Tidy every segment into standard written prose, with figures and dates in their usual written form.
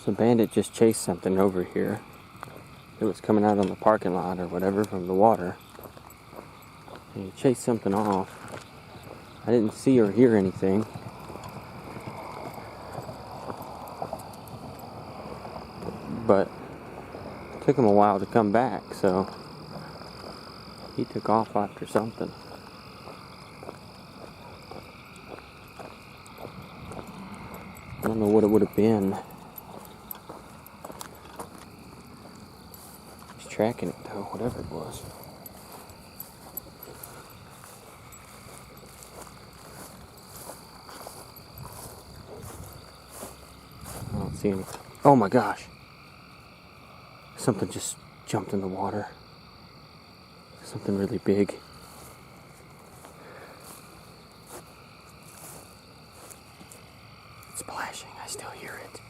So Bandit just chased something over here. It was coming out on the parking lot or whatever from the water. And he chased something off. I didn't see or hear anything. But it took him a while to come back, so he took off after something. I don't know what it would have been. He's tracking it though, whatever it was. I don't see anything. Oh my gosh. Something just jumped in the water. Something really big. It's splashing. I still hear it.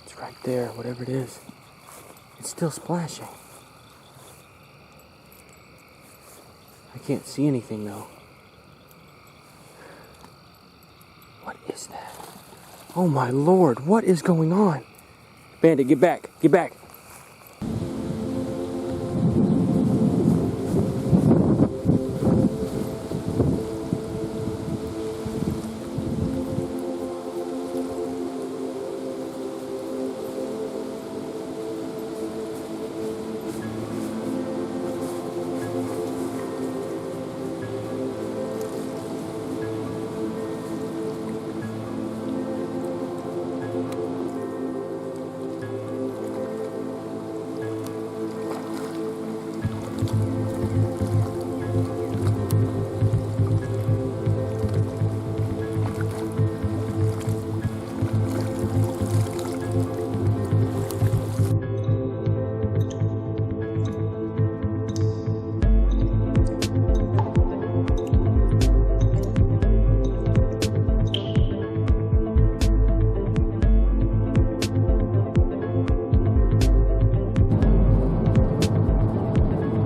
It's right there, whatever it is. It's still splashing. I can't see anything though. What is that? Oh my Lord, what is going on? Bandit, get back, get back.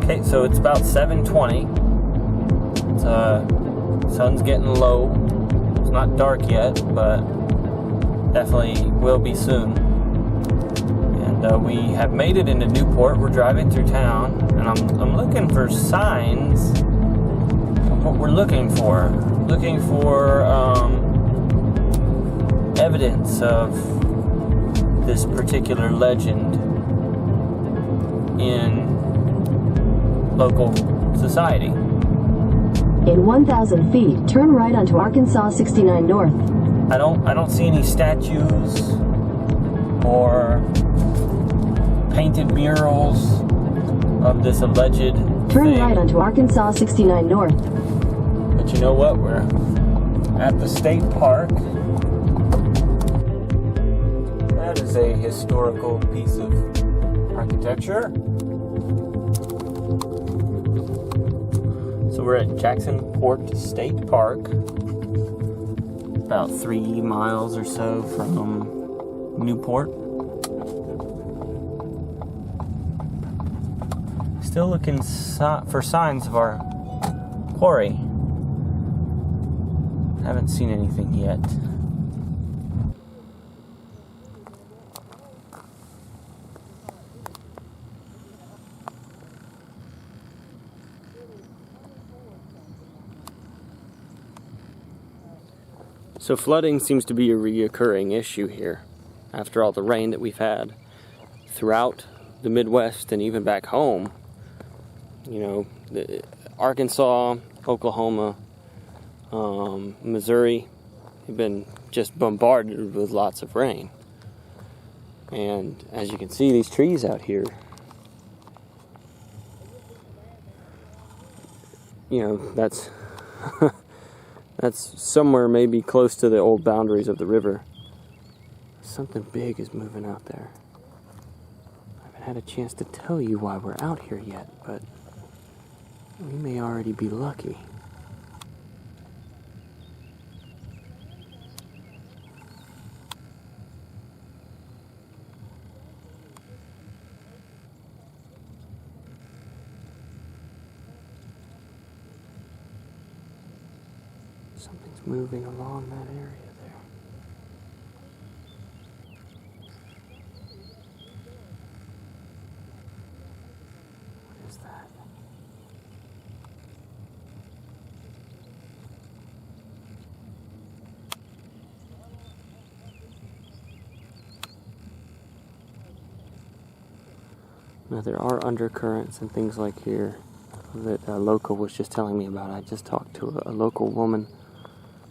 Okay, so it's about 7:20. Sun's getting low. It's not dark yet, but definitely will be soon. And we have made it into Newport. We're driving through town, and I'm looking for signs of what we're looking for. Looking for evidence of this particular legend in local society. In 1,000 feet, turn right onto Arkansas 69 North. I don't see any statues or painted murals of this alleged Turn thing. right onto Arkansas 69 North. But you know what? We're at the state park. That is a historical piece of architecture. So we're at Jacksonport State Park, about 3 miles or so from Newport. Still looking for signs of our quarry. Haven't seen anything yet. So flooding seems to be a reoccurring issue here after all the rain that we've had throughout the Midwest and even back home. You know, Arkansas, Oklahoma, Missouri have been just bombarded with lots of rain. And as you can see, these trees out here, you know, that's that's somewhere maybe close to the old boundaries of the river. Something big is moving out there. I haven't had a chance to tell you why we're out here yet, but we may already be lucky. Something's moving along that area there. What is that? Now there are undercurrents and things like here that a local was just telling me about. I just talked to a local woman.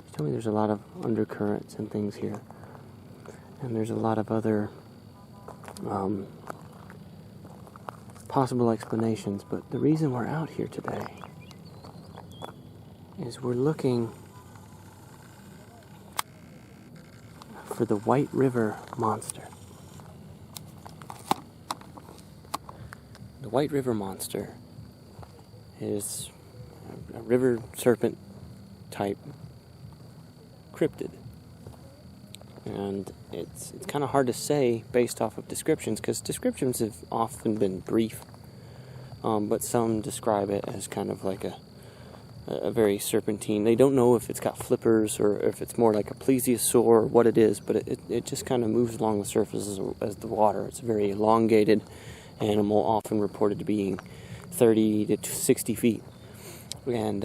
She told me there's a lot of undercurrents and things here. And there's a lot of other possible explanations. But the reason we're out here today is we're looking for the White River monster. The White River monster is a river serpent type cryptid. And it's kind of hard to say based off of descriptions, because descriptions have often been brief. But some describe it as kind of like a very serpentine. They don't know if it's got flippers or if it's more like a plesiosaur or what it is, but it just kind of moves along the surface as the water. It's a very elongated animal, often reported to being 30 to 60 feet. And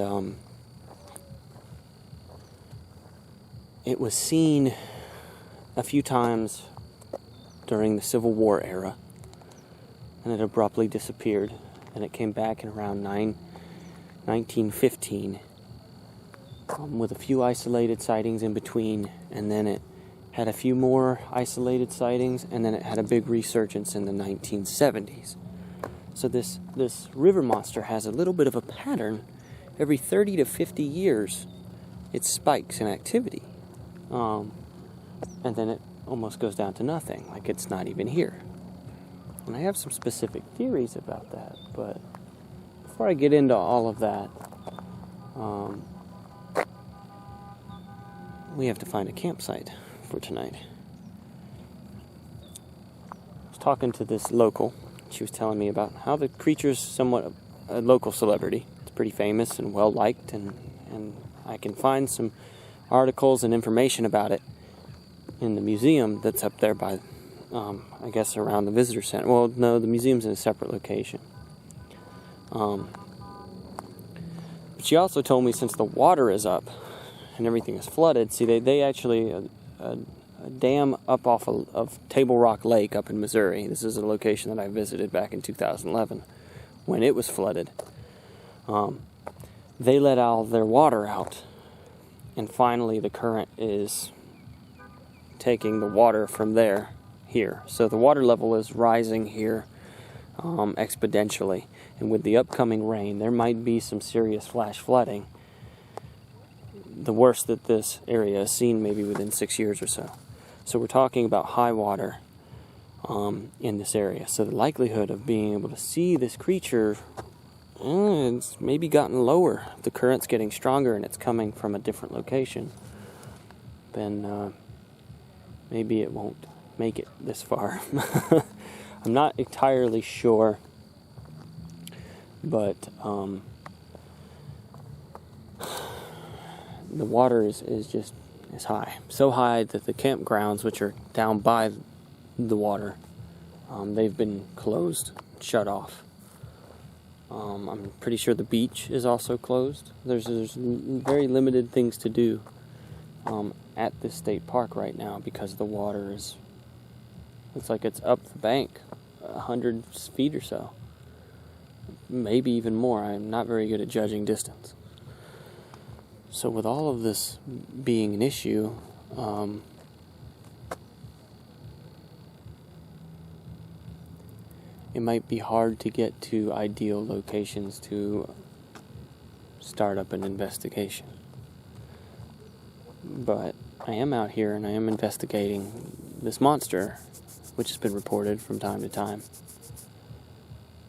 it was seen a few times during the Civil War era, and it abruptly disappeared, and it came back in around 1915 with a few isolated sightings in between, and then it had a few more isolated sightings, and then it had a big resurgence in the 1970s. So this river monster has a little bit of a pattern. Every 30 to 50 years, it spikes in activity. And then it almost goes down to nothing, like it's not even here. And I have some specific theories about that, but before I get into all of that, we have to find a campsite for tonight. I was talking to this local. She was telling me about how the creature's somewhat a local celebrity. It's pretty famous and well liked, and I can find some articles and information about it in the museum that's up there by, I guess around the visitor center. Well, no, the museum's in a separate location. But she also told me, since the water is up and everything is flooded, see, they actually, a dam up off of Table Rock Lake up in Missouri. This is a location that I visited back in 2011 when it was flooded. They let all their water out, and finally the current is taking the water from there here. So the water level is rising here exponentially, and with the upcoming rain there might be some serious flash flooding, the worst that this area has seen maybe within 6 years or so. So we're talking about high water in this area. So the likelihood of being able to see this creature, it's maybe gotten lower. The current's getting stronger and it's coming from a different location. Then maybe it won't make it this far. I'm not entirely sure, but the water is high. So high that the campgrounds, which are down by the water, they've been closed, shut off. I'm pretty sure the beach is also closed. There's very limited things to do at this state park right now because the water looks like it's up the bank 100 feet or so. Maybe even more. I'm not very good at judging distance. So with all of this being an issue, it might be hard to get to ideal locations to start up an investigation. But I am out here and I am investigating this monster, which has been reported from time to time.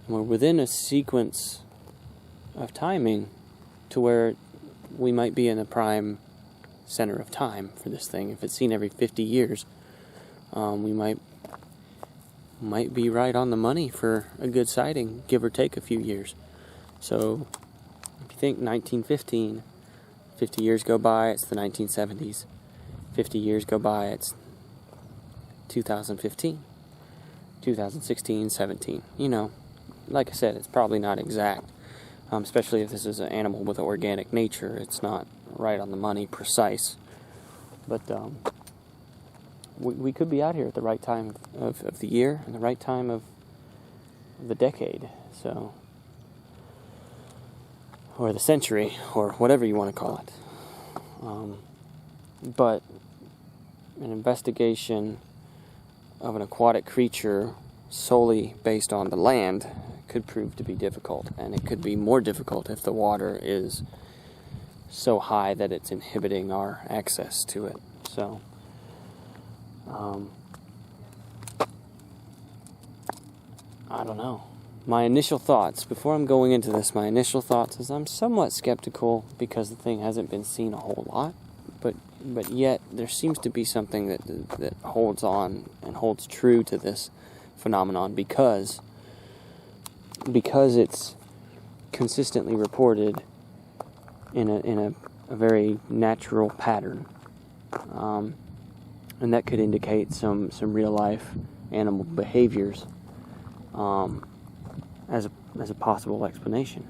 And we're within a sequence of timing to where we might be in the prime center of time for this thing. If it's seen every 50 years, we might be right on the money for a good sighting, give or take a few years. So if you think 1915, 50 years go by, it's the 1970s. 50 years go by, it's 2015. 2016, 17. You know, like I said, it's probably not exact. Especially if this is an animal with an organic nature. It's not right on the money, precise. But we could be out here at the right time of the year and the right time of the decade. So, or the century, or whatever you want to call it. But an investigation of an aquatic creature solely based on the land could prove to be difficult, and it could be more difficult if the water is so high that it's inhibiting our access to it. So, I don't know. My initial thoughts, before I'm going into this, is I'm somewhat skeptical because the thing hasn't been seen a whole lot, but yet there seems to be something that holds on and holds true to this phenomenon because it's consistently reported in a very natural pattern, and that could indicate some real life animal behaviors as a possible explanation.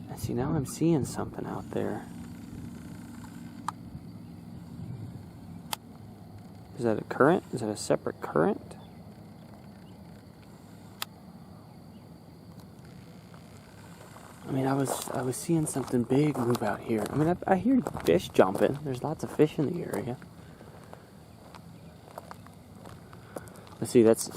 And see, now I'm seeing something out there. Is that a current? Is that a separate current? I mean, I was seeing something big move out here. I mean, I hear fish jumping. There's lots of fish in the area. Let's see, that's...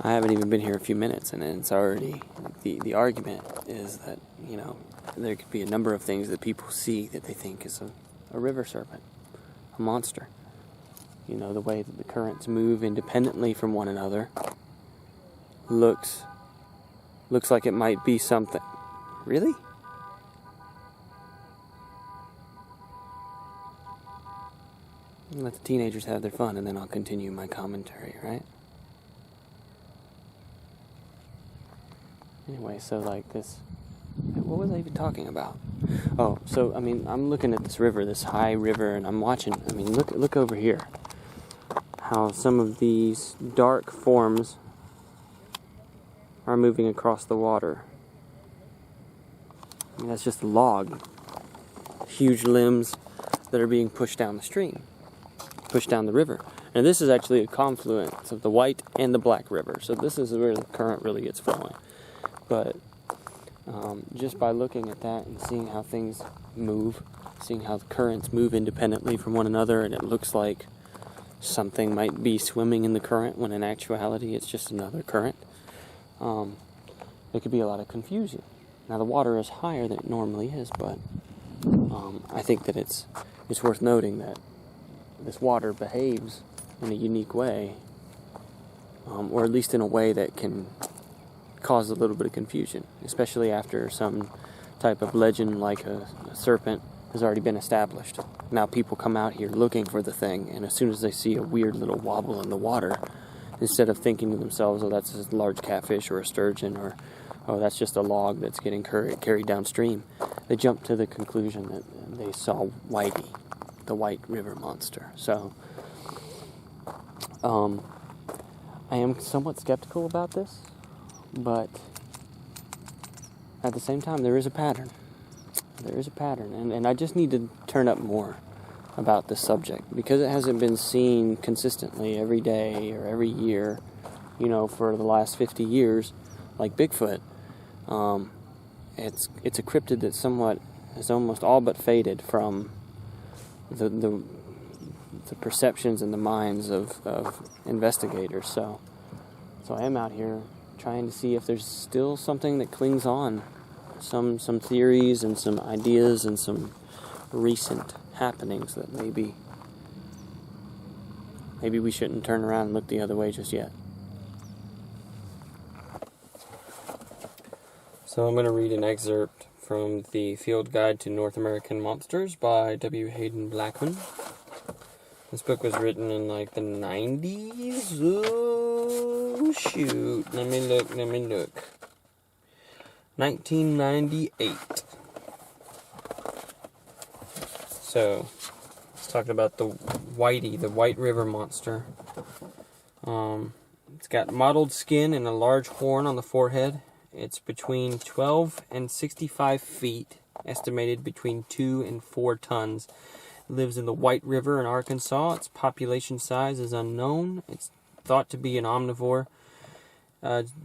I haven't even been here a few minutes, and it's already... The argument is that, you know, there could be a number of things that people see that they think is a river serpent, a monster. You know, the way that the currents move independently from one another looks like it might be something. Really? Let the teenagers have their fun, and then I'll continue my commentary, right? Anyway, so like this... What was I even talking about? Oh, so, I mean, I'm looking at this river, this high river, and I'm watching... I mean, look over here. How some of these dark forms are moving across the water. I mean, that's just a log. Huge limbs that are being pushed down the stream, pushed down the river. And this is actually a confluence of the White and the Black River. So this is where the current really gets flowing. But just by looking at that and seeing how things move, seeing how the currents move independently from one another, and it looks like something might be swimming in the current when in actuality it's just another current, there could be a lot of confusion. Now the water is higher than it normally is, but I think that it's worth noting that this water behaves in a unique way, or at least in a way that can cause a little bit of confusion, especially after some type of legend like a serpent has already been established. Now people come out here looking for the thing, and as soon as they see a weird little wobble in the water, instead of thinking to themselves, oh, that's a large catfish or a sturgeon, or oh, that's just a log that's getting carried downstream, they jump to the conclusion that they saw Whitey, the White River monster. So, I am somewhat skeptical about this, but at the same time, there is a pattern. There is a pattern, and I just need to turn up more about this subject, because it hasn't been seen consistently every day or every year, you know, for the last 50 years, like Bigfoot. It's a cryptid that somewhat has almost all but faded from the perceptions and the minds of investigators. So I am out here trying to see if there's still something that clings on, some theories and some ideas and some recent happenings that maybe we shouldn't turn around and look the other way just yet. So I'm going to read an excerpt from the Field Guide to North American Monsters by W. Hayden Blackman. This book was written in like the 90s. Oh, shoot. Let me look. 1998. So, let's talk about the Whitey, the White River monster. It's got mottled skin and a large horn on the forehead. It's between 12 and 65 feet, estimated between 2 and 4 tons. It lives in the White River in Arkansas. Its population size is unknown. It's thought to be an omnivore.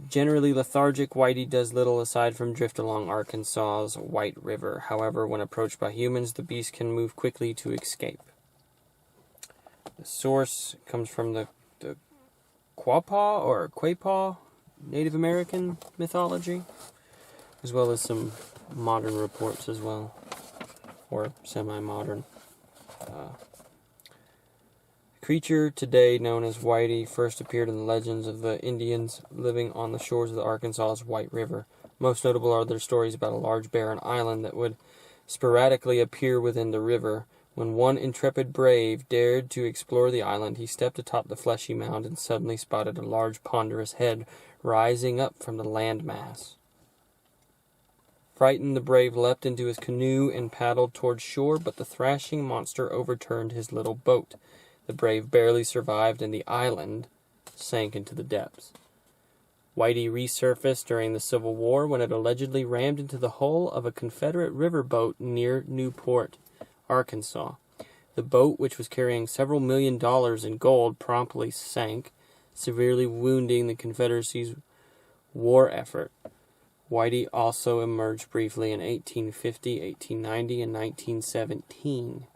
Generally lethargic, Whitey does little aside from drift along Arkansas's White River. However, when approached by humans, the beast can move quickly to escape. The source comes from the Quapaw or Quapaw Native American mythology, as well as some modern reports as well, or semi-modern. Creature today known as Whitey first appeared in the legends of the Indians living on the shores of the Arkansas's White River. Most notable are their stories about a large barren island that would sporadically appear within the river. When one intrepid brave dared to explore the island, he stepped atop the fleshy mound and suddenly spotted a large ponderous head rising up from the landmass. Frightened, the brave leapt into his canoe and paddled towards shore, but the thrashing monster overturned his little boat. The brave barely survived, and the island sank into the depths. Whitey resurfaced during the Civil War when it allegedly rammed into the hull of a Confederate riverboat near Newport, Arkansas. The boat, which was carrying several $1 million in gold, promptly sank, severely wounding the Confederacy's war effort. Whitey also emerged briefly in 1850, 1890, and 1917.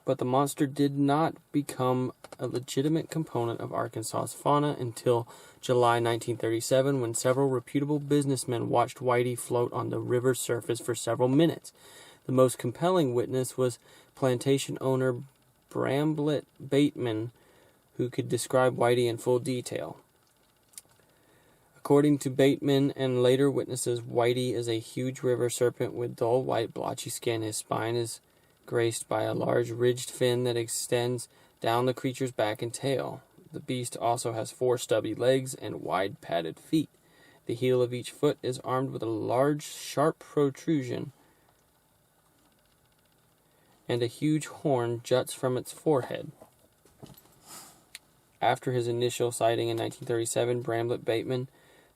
But the monster did not become a legitimate component of Arkansas's fauna until July 1937, when several reputable businessmen watched Whitey float on the river surface for several minutes. The most compelling witness was plantation owner Bandit Bateman, who could describe Whitey in full detail. According to Bateman and later witnesses, Whitey is a huge river serpent with dull white blotchy skin. His spine is graced by a large ridged fin that extends down the creature's back and tail. The beast also has 4 stubby legs and wide padded feet. The heel of each foot is armed with a large sharp protrusion, and a huge horn juts from its forehead. After his initial sighting in 1937, Bandit Bateman,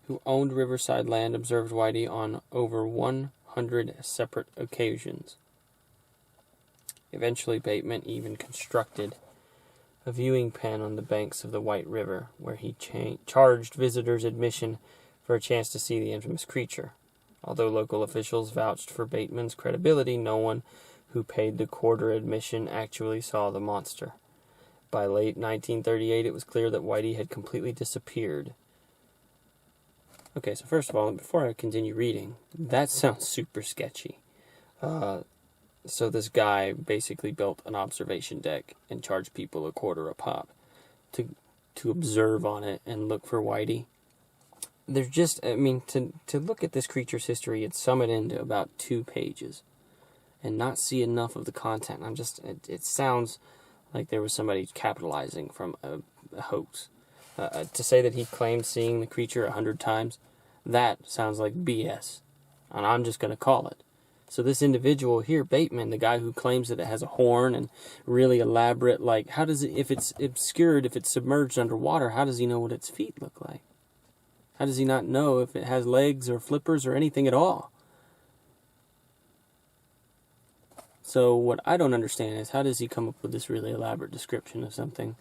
who owned riverside land, observed Whitey on over 100 separate occasions. Eventually, Bateman even constructed a viewing pen on the banks of the White River, where he charged visitors admission for a chance to see the infamous creature. Although local officials vouched for Bateman's credibility, no one who paid the quarter admission actually saw the monster. By late 1938, it was clear that Whitey had completely disappeared. Okay, so first of all, before I continue reading, that sounds super sketchy. So this guy basically built an observation deck and charged people a quarter a pop to observe on it and look for Whitey. There's just, to look at this creature's history and sum it into about 2 pages and not see enough of the content. It sounds like there was somebody capitalizing from a hoax. To say that he claimed seeing the creature 100 times, that sounds like BS. And I'm just going to call it. So this individual here, Bateman, the guy who claims that it has a horn and really elaborate, how does it, if it's obscured, if it's submerged underwater, how does he know what its feet look like? How does he not know if it has legs or flippers or anything at all? So what I don't understand is, how does he come up with this really elaborate description of something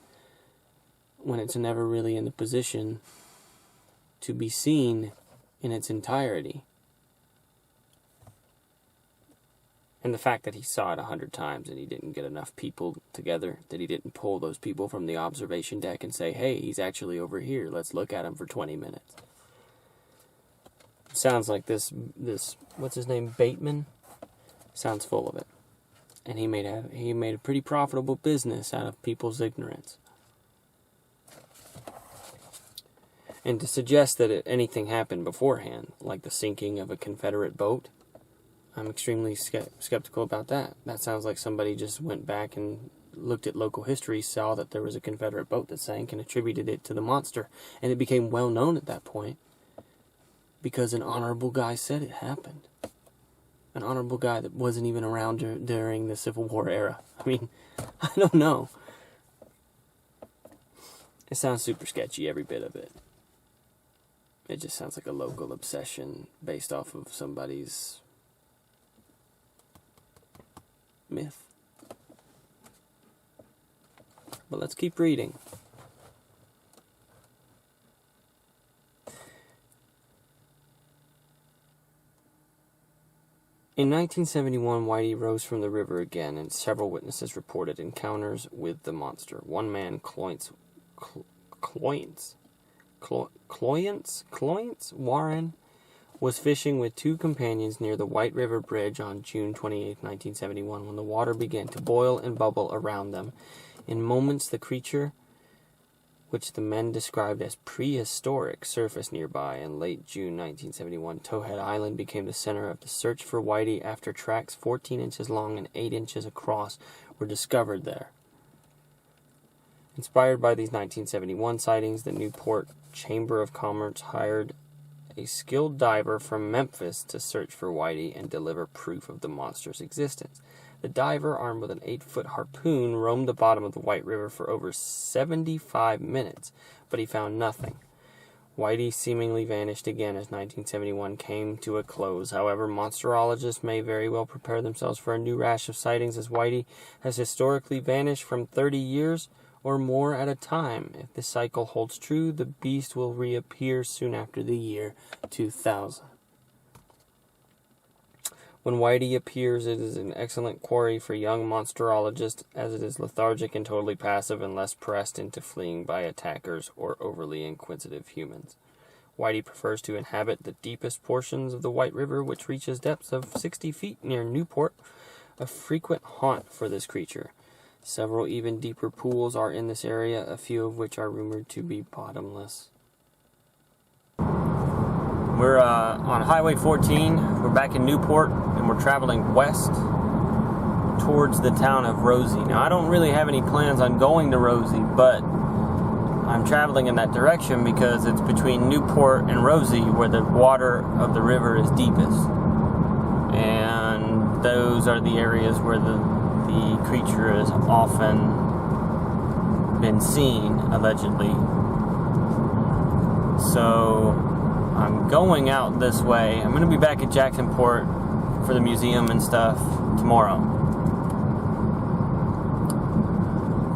when it's never really in the position to be seen in its entirety? And the fact that he saw it 100 times and he didn't get enough people together, that he didn't pull those people from the observation deck and say, hey, he's actually over here, let's look at him for 20 minutes. It sounds like this what's his name, Bateman? Sounds full of it. And he made a pretty profitable business out of people's ignorance. And to suggest that anything happened beforehand, like the sinking of a Confederate boat, I'm extremely skeptical about that. That sounds like somebody just went back and looked at local history, saw that there was a Confederate boat that sank, and attributed it to the monster. And it became well known at that point because an honorable guy said it happened. an honorable guy that wasn't even around during the Civil War era? I mean, I don't know. It sounds super sketchy, every bit of it. It just sounds like a local obsession based off of somebody's myth. But let's keep reading. In 1971, Whitey rose from the river again, and several witnesses reported encounters with the monster. One man, Cloyance Warren, was fishing with two companions near the White River Bridge on June 28, 1971, when the water began to boil and bubble around them. In moments, the creature, which the men described as prehistoric, surfaced nearby. In late June 1971, Towhead Island became the center of the search for Whitey after tracks 14 inches long and 8 inches across were discovered there. Inspired by these 1971 sightings, the Newport Chamber of Commerce hired a skilled diver from Memphis to search for Whitey and deliver proof of the monster's existence. The diver, armed with an 8-foot harpoon, roamed the bottom of the White River for over 75 minutes, but he found nothing. Whitey seemingly vanished again as 1971 came to a close. However, monsterologists may very well prepare themselves for a new rash of sightings, as Whitey has historically vanished from 30 years or more at a time. If this cycle holds true, the beast will reappear soon after the year 2000. When Whitey appears, it is an excellent quarry for young monsterologists, as it is lethargic and totally passive and less pressed into fleeing by attackers or overly inquisitive humans. Whitey prefers to inhabit the deepest portions of the White River, which reaches depths of 60 feet near Newport, a frequent haunt for this creature. Several even deeper pools are in this area, a few of which are rumored to be bottomless. We're on Highway 14. We're back in Newport, and we're traveling west towards the town of Rosie. Now, I don't really have any plans on going to Rosie, but I'm traveling in that direction because it's between Newport and Rosie where the water of the river is deepest. And those are the areas where the creature has often been seen, allegedly. So I'm going out this way. I'm going to be back at Jacksonport for the museum and stuff tomorrow.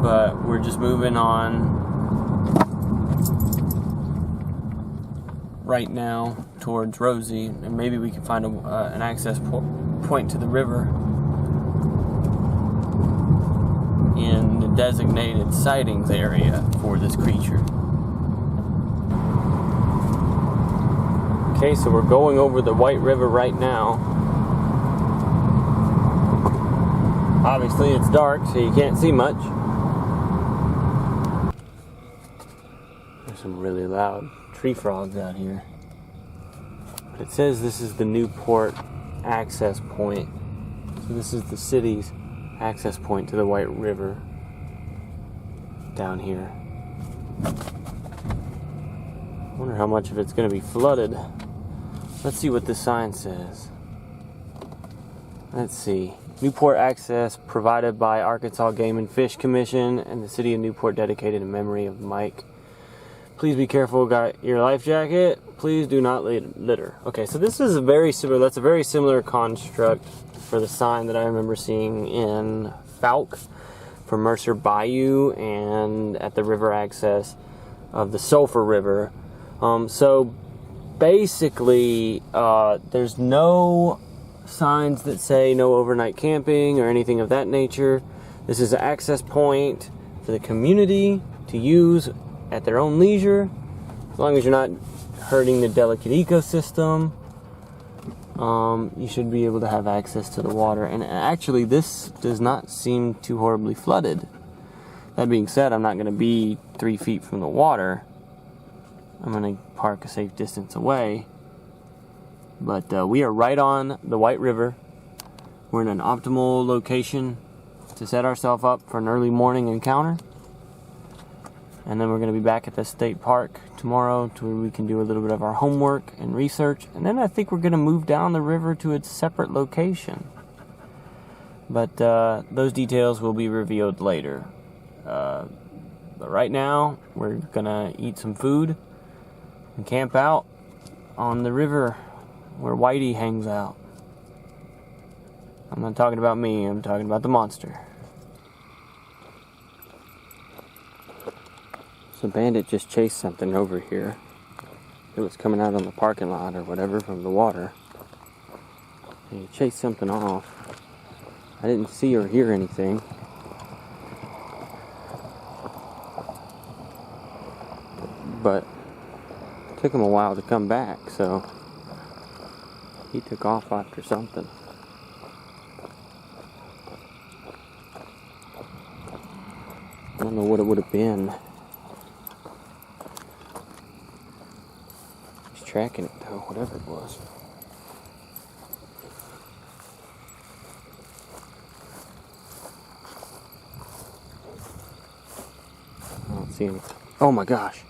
But we're just moving on right now towards Rosie, and maybe we can find an access point to the river in the designated sightings area for this creature. Okay, so we're going over the White River right now. Obviously it's dark, so you can't see much. There's some really loud tree frogs out here. But it says this is the Newport access point. So this is the city's access point to the White River down here. I wonder how much of it's going to be flooded. Let's see what this sign says. Let's see. Newport access provided by Arkansas Game and Fish Commission and the city of Newport, dedicated in memory of Mike. Please be careful, got your life jacket. Please do not litter. Okay, so this is that's a very similar construct for the sign that I remember seeing in Fouke for Mercer Bayou and at the river access of the Sulphur River. So basically, there's no signs that say no overnight camping or anything of that nature. This is an access point for the community to use at their own leisure, as long as you're not hurting the delicate ecosystem. You should be able to have access to the water. And actually, this does not seem too horribly flooded. That being said, I'm not going to be 3 feet from the water. I'm going to park a safe distance away. But we are right on the White River. We're in an optimal location to set ourselves up for an early morning encounter. And then we're going to be back at the state park tomorrow to where we can do a little bit of our homework and research. And then I think we're going to move down the river to its separate location. But those details will be revealed later. But right now, we're going to eat some food and camp out on the river where Whitey hangs out. I'm not talking about me, I'm talking about the monster. So Bandit just chased something over here. It was coming out on the parking lot or whatever from the water. And he chased something off. I didn't see or hear anything. But it took him a while to come back, so he took off after something. I don't know what it would have been. He's tracking it though, whatever it was. I don't see anything. Oh my gosh.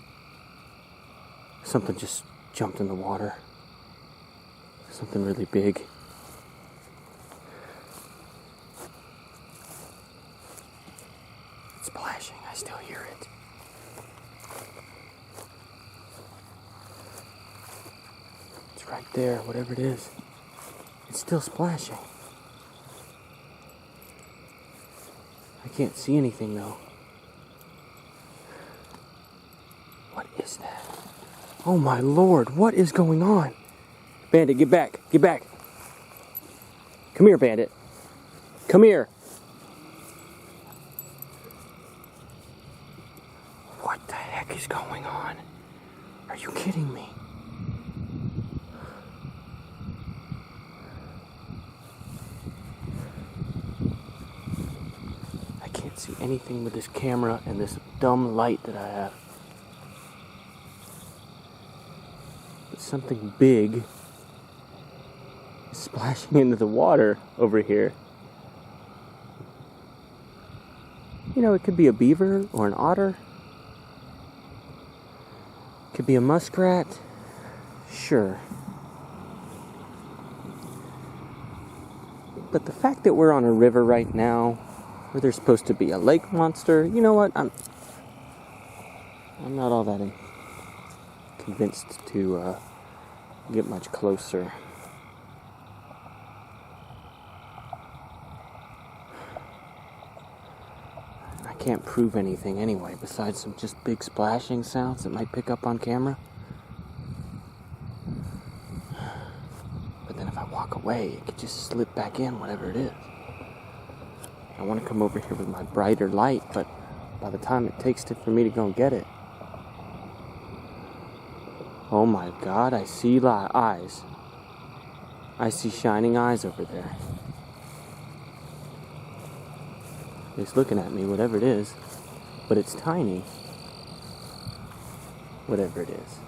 Something just jumped in the water. Something really big. It's splashing. I still hear it. It's right there, whatever it is. It's still splashing. I can't see anything though. What is that? Oh my Lord, what is going on? Bandit, get back, get back. Come here, Bandit. Come here. What the heck is going on? Are you kidding me? I can't see anything with this camera and this dumb light that I have. Something big is splashing into the water over here. You know, it could be a beaver or an otter. It could be a muskrat. Sure. But the fact that we're on a river right now, where there's supposed to be a lake monster, you know what? I'm not all that convinced to get much closer. I can't prove anything anyway, besides some just big splashing sounds that might pick up on camera. But then if I walk away, it could just slip back in, whatever it is. I want to come over here with my brighter light, but by the time it takes for me to go and get it, oh my God, I see eyes. I see shining eyes over there. It's looking at me, whatever it is. But it's tiny. Whatever it is.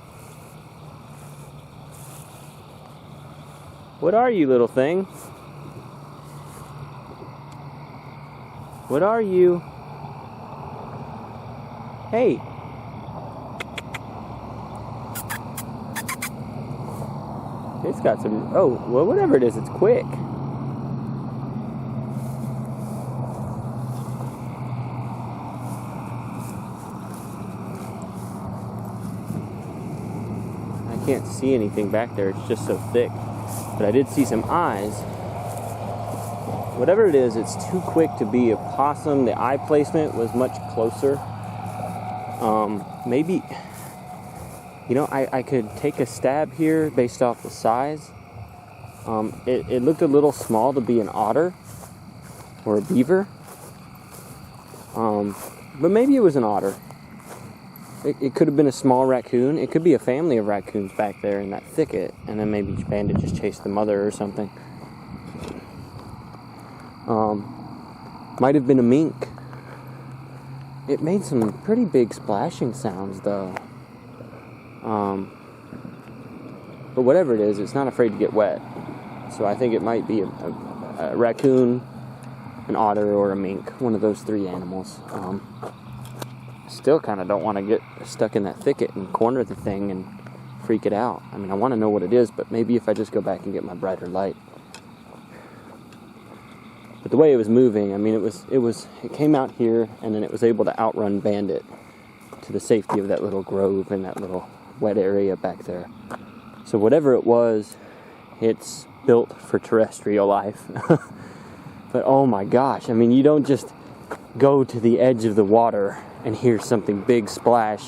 What are you, little thing? What are you? Hey. It's got some, oh, well, whatever it is, it's quick. I can't see anything back there, it's just so thick. But I did see some eyes. Whatever it is, it's too quick to be a possum. The eye placement was much closer. Maybe... You know, I could take a stab here based off the size. It looked a little small to be an otter or a beaver. But maybe it was an otter. It could have been a small raccoon. It could be a family of raccoons back there in that thicket. And then maybe Bandit just chased the mother or something. Might have been a mink. It made some pretty big splashing sounds though. But whatever it is, it's not afraid to get wet. So I think it might be a raccoon, an otter, or a mink. One of those three animals. still kind of don't want to get stuck in that thicket and corner the thing and freak it out. I mean, I want to know what it is, but maybe if I just go back and get my brighter light. But the way it was moving, I mean, it came out here, and then it was able to outrun Bandit to the safety of that little grove and that little wet area back there. So whatever it was, it's built for terrestrial life. But oh my gosh, I mean, you don't just go to the edge of the water and hear something big splash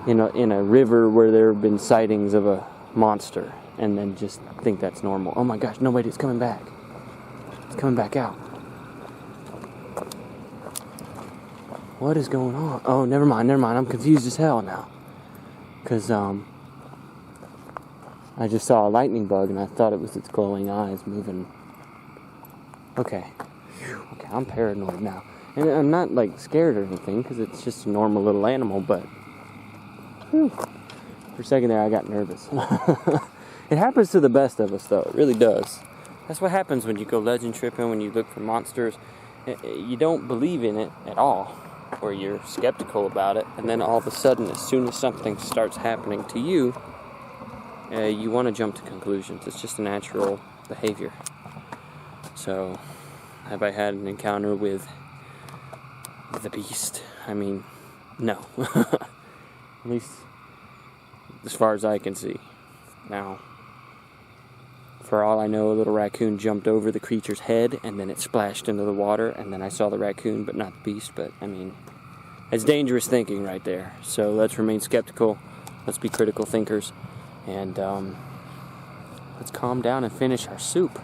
in a river where there have been sightings of a monster and then just think that's normal. Oh my gosh, no, wait, it's coming back. It's coming back out. What is going on? Oh, never mind. I'm confused as hell now. Because, I just saw a lightning bug and I thought it was its glowing eyes moving. Okay. Okay, I'm paranoid now. And I'm not, like, scared or anything because it's just a normal little animal, but for a second there I got nervous. It happens to the best of us, though. It really does. That's what happens when you go legend tripping, when you look for monsters. You don't believe in it at all, or you're skeptical about it, and then all of a sudden, as soon as something starts happening to you, you want to jump to conclusions. It's just a natural behavior. So, have I had an encounter with the beast? I mean, no. At least as far as I can see. Now, for all I know, a little raccoon jumped over the creature's head, and then it splashed into the water, and then I saw the raccoon, but not the beast. But, I mean, it's dangerous thinking right there. So let's remain skeptical. Let's be critical thinkers. And let's calm down and finish our soup.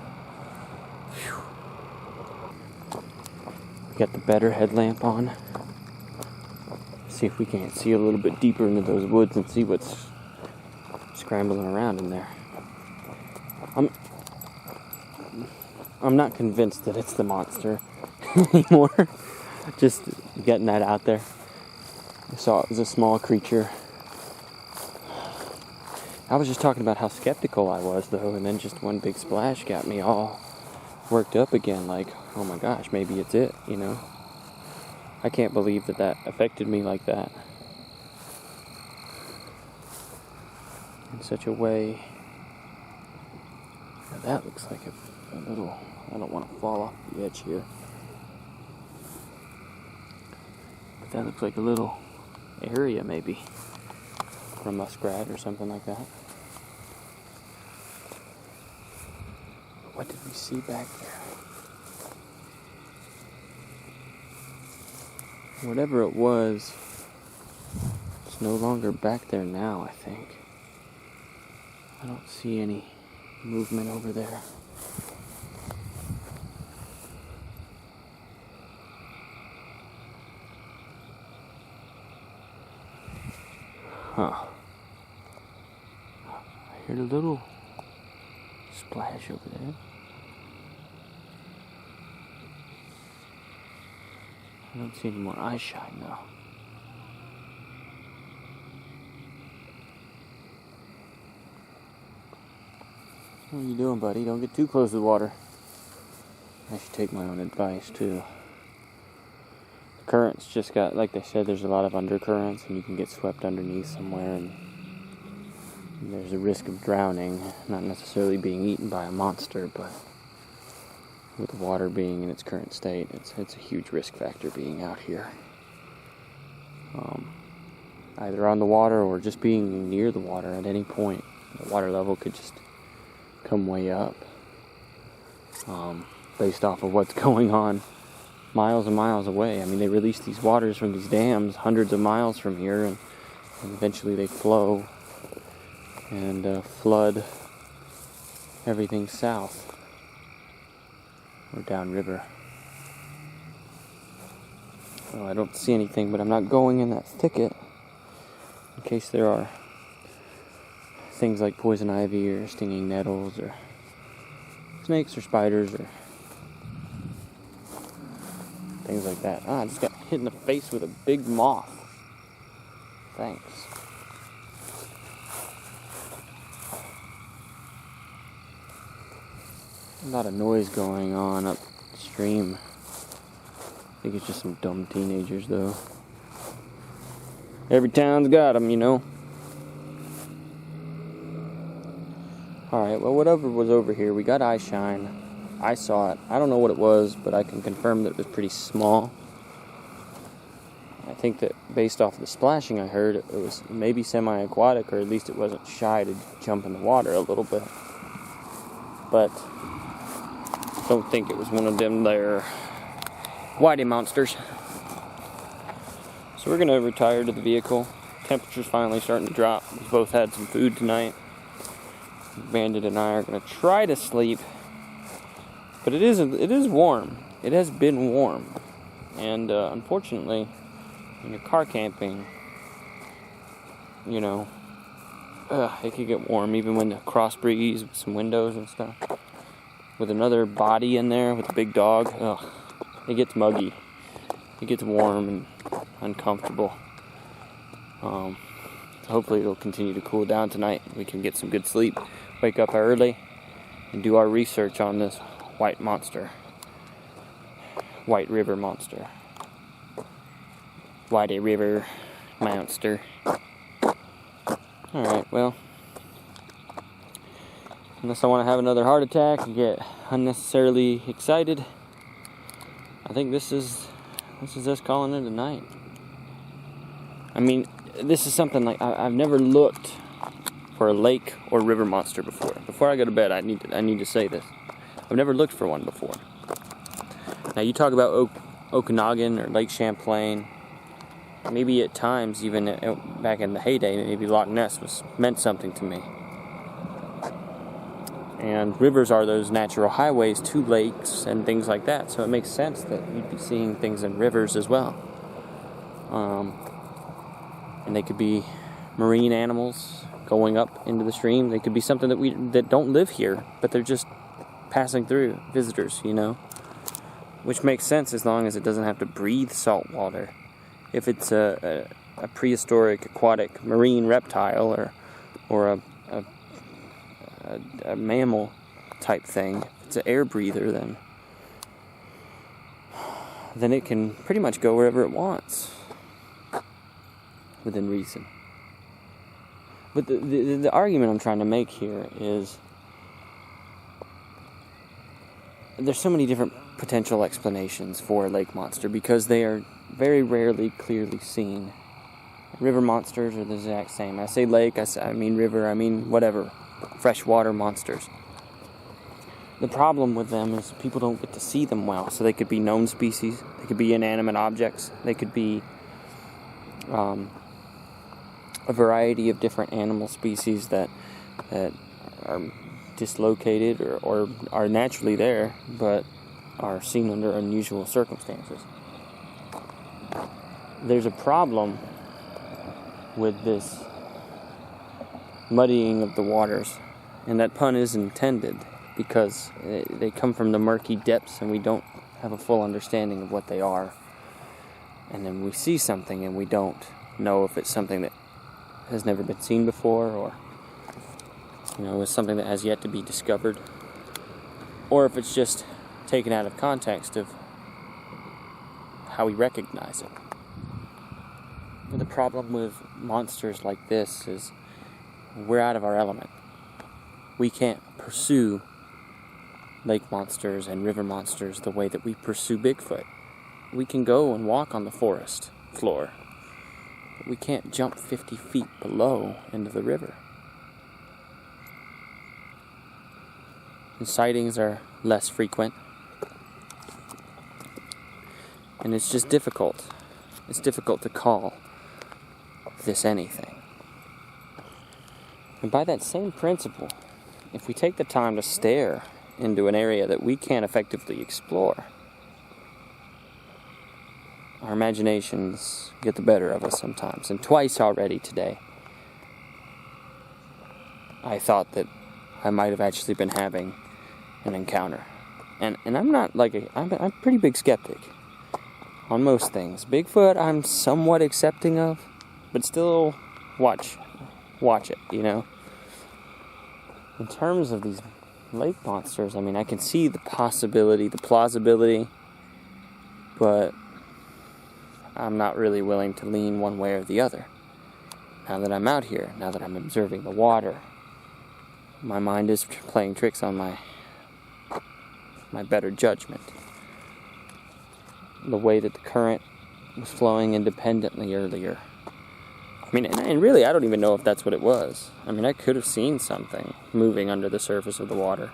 Whew. We got the better headlamp on. See if we can't see a little bit deeper into those woods and see what's scrambling around in there. I'm not convinced that it's the monster anymore. Just getting that out there. I saw it was a small creature. I was just talking about how skeptical I was, though, and then just one big splash got me all worked up again, like, oh my gosh, maybe it's it, you know? I can't believe that affected me like that. In such a way. Now that looks like a little, I don't want to fall off the edge here. But that looks like a little area, maybe, for a muskrat or something like that. What did we see back there? Whatever it was, it's no longer back there now, I think. I don't see any movement over there. Huh. I heard a little splash over there. I don't see any more eye shine now. What are you doing, buddy? Don't get too close to the water. I should take my own advice, too. The currents just got, like they said, there's a lot of undercurrents, and you can get swept underneath somewhere, and there's a risk of drowning, not necessarily being eaten by a monster, but with the water being in its current state, it's a huge risk factor being out here. Either on the water or just being near the water at any point. The water level could just come way up based off of what's going on miles and miles away. I mean, they release these waters from these dams hundreds of miles from here, and eventually they flow and flood everything south or downriver. Well, I don't see anything, but I'm not going in that thicket in case there are things like poison ivy or stinging nettles or snakes or spiders or things like that. I just got hit in the face with a big moth. Thanks. A lot of noise going on upstream. I think it's just some dumb teenagers, though. Every town's got them, you know. Alright, well, whatever was over here, we got eye shine. I saw it. I don't know what it was, but I can confirm that it was pretty small. I think that based off the splashing I heard, it was maybe semi-aquatic, or at least it wasn't shy to jump in the water a little bit. But don't think it was one of them there Whitey monsters. So we're going to retire to the vehicle. Temperature's finally starting to drop. We both had some food tonight. Bandit and I are going to try to sleep. But it is warm. It has been warm. And unfortunately, when you're car camping, you know, it could get warm even when the cross breeze with some windows and stuff. With another body in there with a big dog, it gets muggy. It gets warm and uncomfortable. Hopefully it'll continue to cool down tonight. We can get some good sleep, wake up early, and do our research on this white river monster. Whitey River monster. Alright, well, unless I want to have another heart attack and get unnecessarily excited, I think this is us calling it a night. I mean, this is something like I've never looked for a lake or river monster before. Before I go to bed, I need to say this. I've never looked for one before. Now you talk about Okanagan or Lake Champlain. Maybe at times, even back in the heyday, maybe Loch Ness meant something to me. And rivers are those natural highways to lakes and things like that. So it makes sense that you'd be seeing things in rivers as well. And they could be marine animals going up into the stream. They could be something that don't live here, but they're just passing through, visitors, you know. Which makes sense as long as it doesn't have to breathe salt water. If it's a prehistoric aquatic marine reptile or a mammal type thing, if it's an air breather, then it can pretty much go wherever it wants within reason. But the argument I'm trying to make here is there's so many different potential explanations for a lake monster because they are very rarely clearly seen. River monsters are the exact same. I say lake, I mean river, I mean whatever. Freshwater monsters. The problem with them is people don't get to see them well. So they could be known species, they could be inanimate objects, they could be a variety of different animal species that are dislocated or are naturally there, but are seen under unusual circumstances. There's a problem with this muddying of the waters, and that pun is intended because they come from the murky depths and we don't have a full understanding of what they are. And then we see something and we don't know if it's something that has never been seen before or, you know, is something that has yet to be discovered, or if it's just taken out of context of how we recognize it. And the problem with monsters like this is we're out of our element. We can't pursue lake monsters and river monsters the way that we pursue Bigfoot. We can go and walk on the forest floor, but we can't jump 50 feet below into the river. And sightings are less frequent. And it's just difficult. It's difficult to call this anything. And by that same principle, if we take the time to stare into an area that we can't effectively explore, our imaginations get the better of us sometimes. And twice already today, I thought that I might have actually been having an encounter. And I'm not I'm a pretty big skeptic on most things. Bigfoot, I'm somewhat accepting of, but still watch it, you know. In terms of these lake monsters, I mean, I can see the possibility, the plausibility, but I'm not really willing to lean one way or the other. now that I'm out here, now that I'm observing the water, my mind is playing tricks on my better judgment. The way that the current was flowing independently earlier. I mean, and really, I don't even know if that's what it was. I mean, I could have seen something moving under the surface of the water.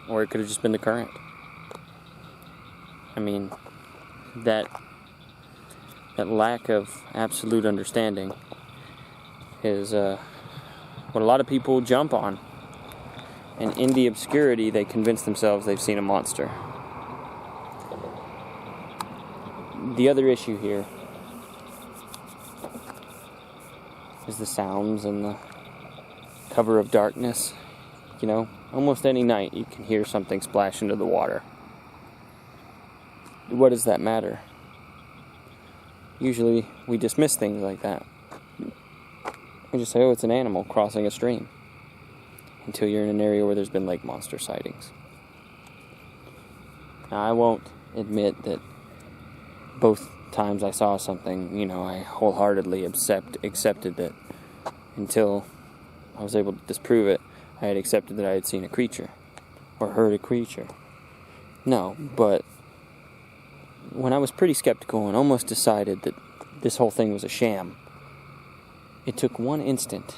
Or it could have just been the current. I mean, that lack of absolute understanding is what a lot of people jump on. And in the obscurity, they convince themselves they've seen a monster. The other issue here is the sounds and the cover of darkness. You know, almost any night you can hear something splash into the water. What does that matter? Usually we dismiss things like that. We just say, oh, it's an animal crossing a stream. Until you're in an area where there's been lake monster sightings. Now, I won't admit that both times I saw something, you know, I wholeheartedly accepted that until I was able to disprove it, I had accepted that I had seen a creature or heard a creature. No, but when I was pretty skeptical and almost decided that this whole thing was a sham, it took one instant,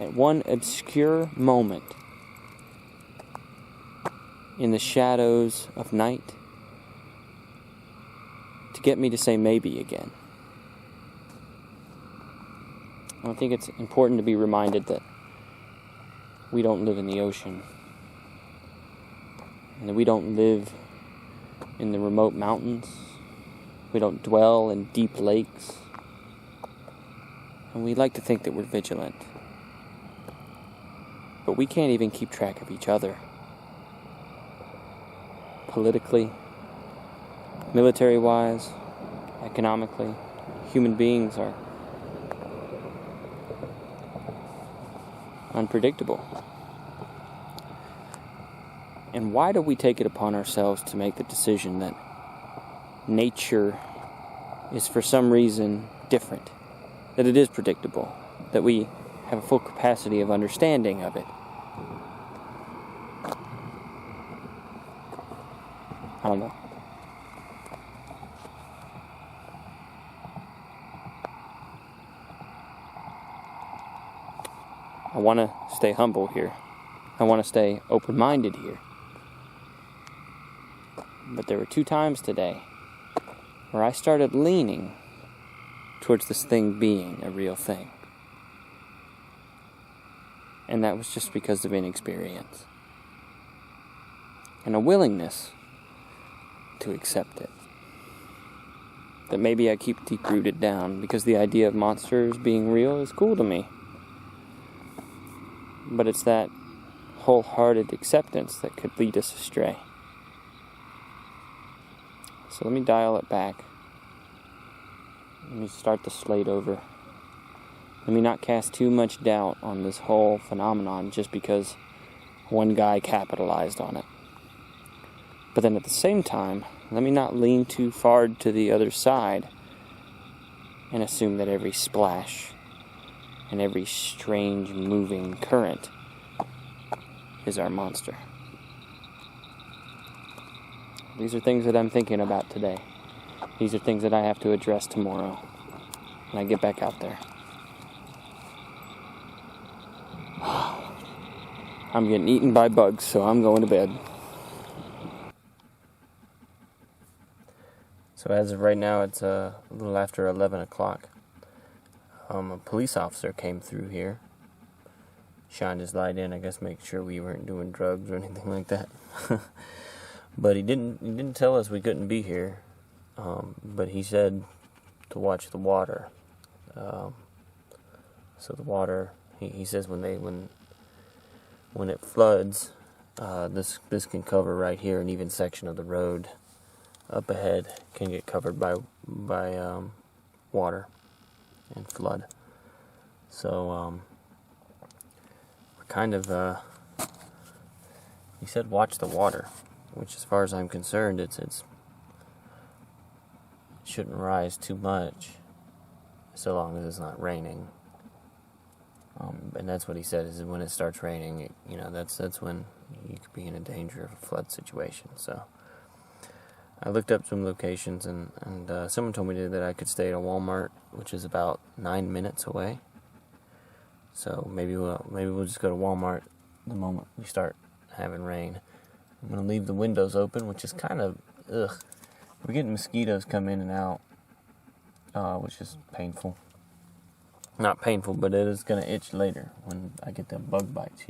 at one obscure moment in the shadows of night, to get me to say maybe again. I think it's important to be reminded that we don't live in the ocean, and that we don't live in the remote mountains. We don't dwell in deep lakes, and we like to think that we're vigilant. But we can't even keep track of each other. Politically, military-wise, economically, human beings are unpredictable. And why do we take it upon ourselves to make the decision that nature is for some reason different, that it is predictable, that we have a full capacity of understanding of it? I don't know. I want to stay humble here. I want to stay open-minded here. But there were 2 times today where I started leaning towards this thing being a real thing. And that was just because of inexperience. And a willingness to accept it. That maybe I keep deep-rooted down because the idea of monsters being real is cool to me. But it's that wholehearted acceptance that could lead us astray. So let me dial it back. Let me start the slate over. Let me not cast too much doubt on this whole phenomenon just because one guy capitalized on it. But then at the same time, let me not lean too far to the other side and assume that every splash and every strange moving current is our monster. These are things that I'm thinking about today. These are things that I have to address tomorrow when I get back out there. I'm getting eaten by bugs, so I'm going to bed. So as of right now, it's a little after 11 o'clock. A police officer came through here, shined his light in, I guess make sure we weren't doing drugs or anything like that. But he didn't tell us we couldn't be here. But he said to watch the water. So the water, he says when it floods, this can cover right here, an even section of the road up ahead can get covered by water and flood. So we're kind of he said watch the water, which as far as I'm concerned it shouldn't rise too much. so long as it's not raining. And that's what he said, is when it starts raining, that's when you could be in a danger of a flood situation. So I looked up some locations, and someone told me that I could stay at a Walmart, which is about 9 minutes away. So maybe we'll just go to Walmart the moment we start having rain. I'm going to leave the windows open, which is kind of, ugh. We're getting mosquitoes come in and out, which is painful. Not painful, but it is going to itch later when I get them bug bites,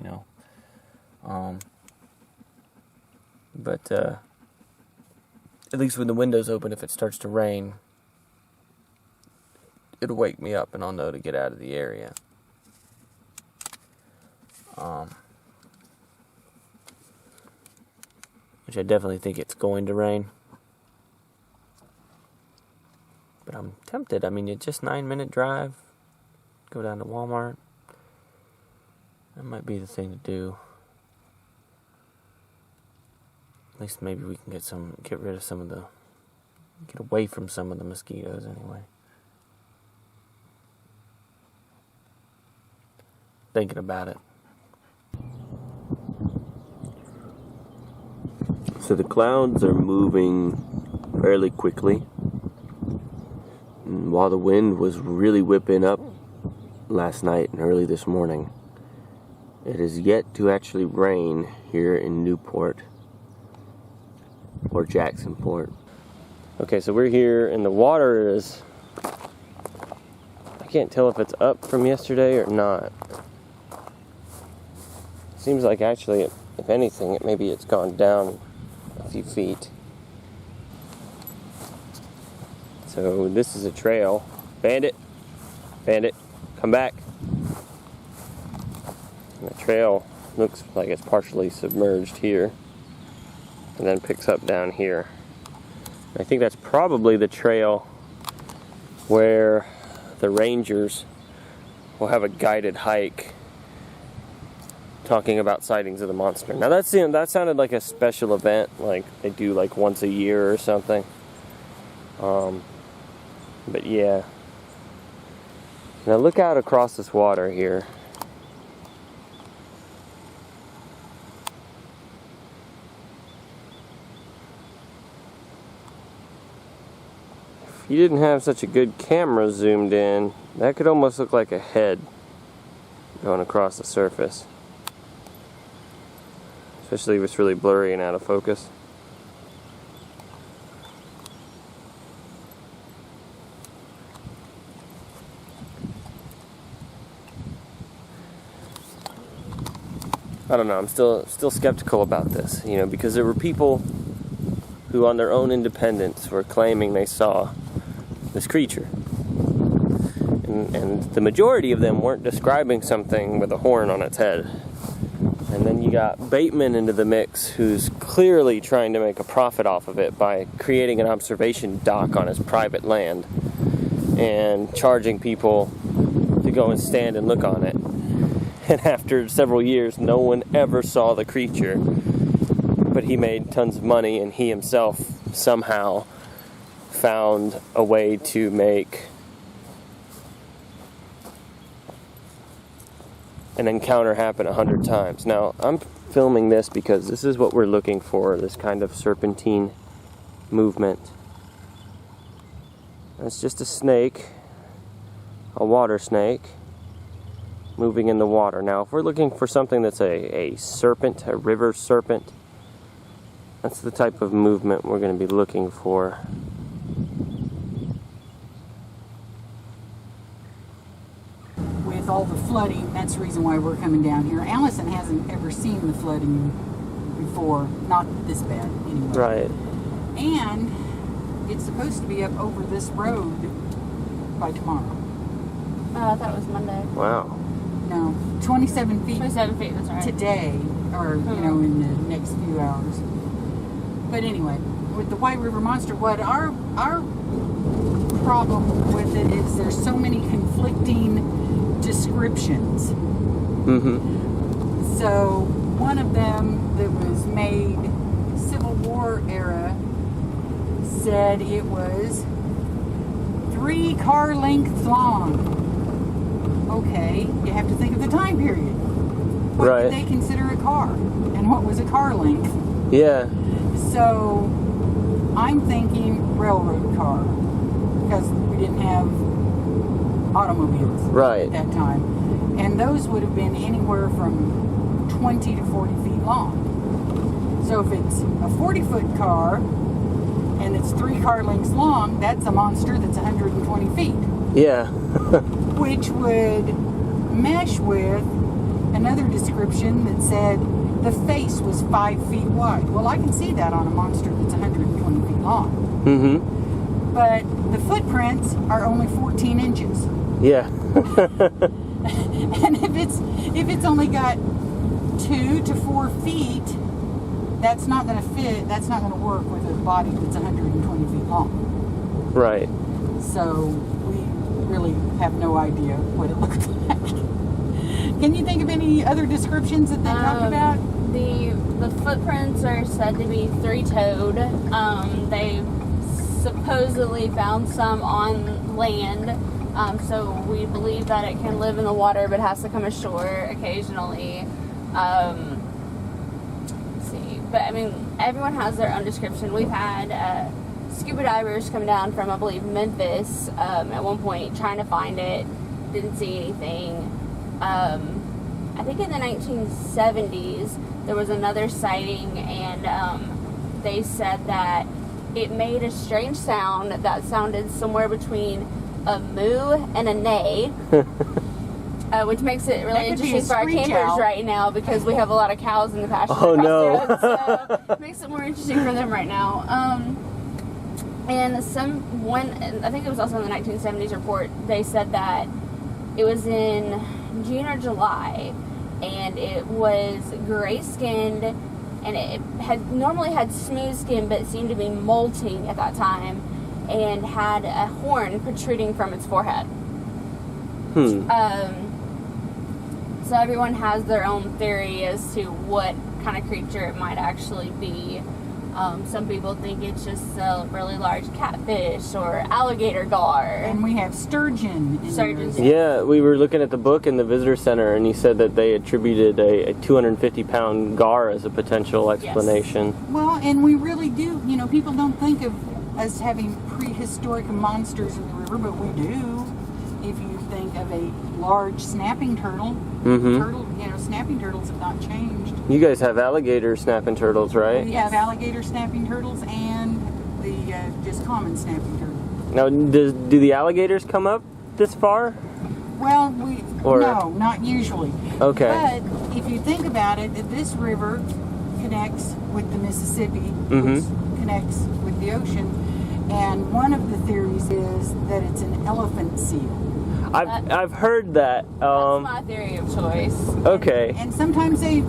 But at least when the window's open, if it starts to rain, it'll wake me up and I'll know to get out of the area. Which I definitely think it's going to rain. But I'm tempted. I mean, it's just 9-minute drive. Go down to Walmart. That might be the thing to do. At least maybe we can get away from some of the mosquitoes anyway. Thinking about it. So the clouds are moving fairly quickly. And while the wind was really whipping up last night and early this morning, it is yet to actually rain here in Newport or Jacksonport. Okay, so we're here and the water is, I can't tell if it's up from yesterday or not. Seems like actually, if anything, maybe it's gone down a few feet. So this is a trail. Bandit, come back. And the trail looks like it's partially submerged here and then picks up down here. I think that's probably the trail where the rangers will have a guided hike talking about sightings of the monster. Now that sounded like a special event, like they do like once a year or something. But yeah. Now look out across this water here. If you didn't have such a good camera zoomed in, that could almost look like a head going across the surface. Especially if it's really blurry and out of focus. I don't know, I'm still skeptical about this, because there were people who on their own independence were claiming they saw this creature. And the majority of them weren't describing something with a horn on its head. And then you got Bateman into the mix, who's clearly trying to make a profit off of it by creating an observation dock on his private land and charging people to go and stand and look on it. And after several years, no one ever saw the creature. But he made tons of money, and he himself somehow found a way to make an encounter happen 100 times. Now, I'm filming this because this is what we're looking for, this kind of serpentine movement. It's just a snake, a water snake, moving in the water. Now, if we're looking for something that's a serpent, a river serpent, that's the type of movement we're going to be looking for. With all the flooding, that's the reason why we're coming down here. Allison hasn't ever seen the flooding before, not this bad anyway. Right. And it's supposed to be up over this road by tomorrow. Oh, I thought it was Monday. Wow. No, 27 feet. 27 feet, that's right. Today, or in the next few hours. But anyway, with the White River Monster, what our problem with it is there's so many conflicting descriptions. Mm-hmm. So one of them that was made Civil War era said it was 3 car lengths long. Okay, you have to think of the time period. What Right. did they consider a car? And what was a car length? Yeah. So I'm thinking railroad car, because we didn't have automobiles Right. at that time. And those would have been anywhere from 20 to 40 feet long. So if it's a 40-foot car and it's 3 car lengths long, that's a monster that's 120 feet. Yeah. Which would mesh with another description that said the face was 5 feet wide. Well, I can see that on a monster that's 120 feet long. Mm-hmm. But the footprints are only 14 inches. Yeah. And if it's only got 2 to 4 feet, that's not going to fit. That's not going to work with a body that's 120 feet long. Right. So we really have no idea what it looked like. Can you think of any other descriptions that they talked about? The footprints are said to be 3-toed. They supposedly found some on land. So we believe that it can live in the water, but has to come ashore occasionally. Let's see. But I mean, everyone has their own description. We've had scuba divers come down from, I believe, Memphis at one point trying to find it. Didn't see anything. I think in the 1970s there was another sighting, and they said that it made a strange sound that sounded somewhere between a moo and a neigh, which makes it really interesting for our campers right now, because we have a lot of cows in the pasture. Oh, no. Road, so it makes it more interesting for them right now. And I think it was also in the 1970s report, they said that it was in June or July, and it was gray-skinned, and it had normally had smooth skin, but it seemed to be molting at that time, and had a horn protruding from its forehead. So everyone has their own theory as to what kind of creature it might actually be. Some people think it's just a really large catfish or alligator gar. And we have sturgeon. Sturgeons. Yeah, we were looking at the book in the visitor center, and he said that they attributed a 250-pound gar as a potential explanation. Yes. Well, and we really do. You know, people don't think of us having prehistoric monsters in the river, but we do. If you think of a large snapping turtle, snapping turtles have not changed. You guys have alligator snapping turtles, right? We have alligator snapping turtles and the just common snapping turtle. Now, do the alligators come up this far? Well, no, not usually. Okay. But if you think about it, this river connects with the Mississippi, which connects with the ocean, and one of the theories is that it's an elephant seal. I've heard that. That's my theory of choice. Okay. And sometimes they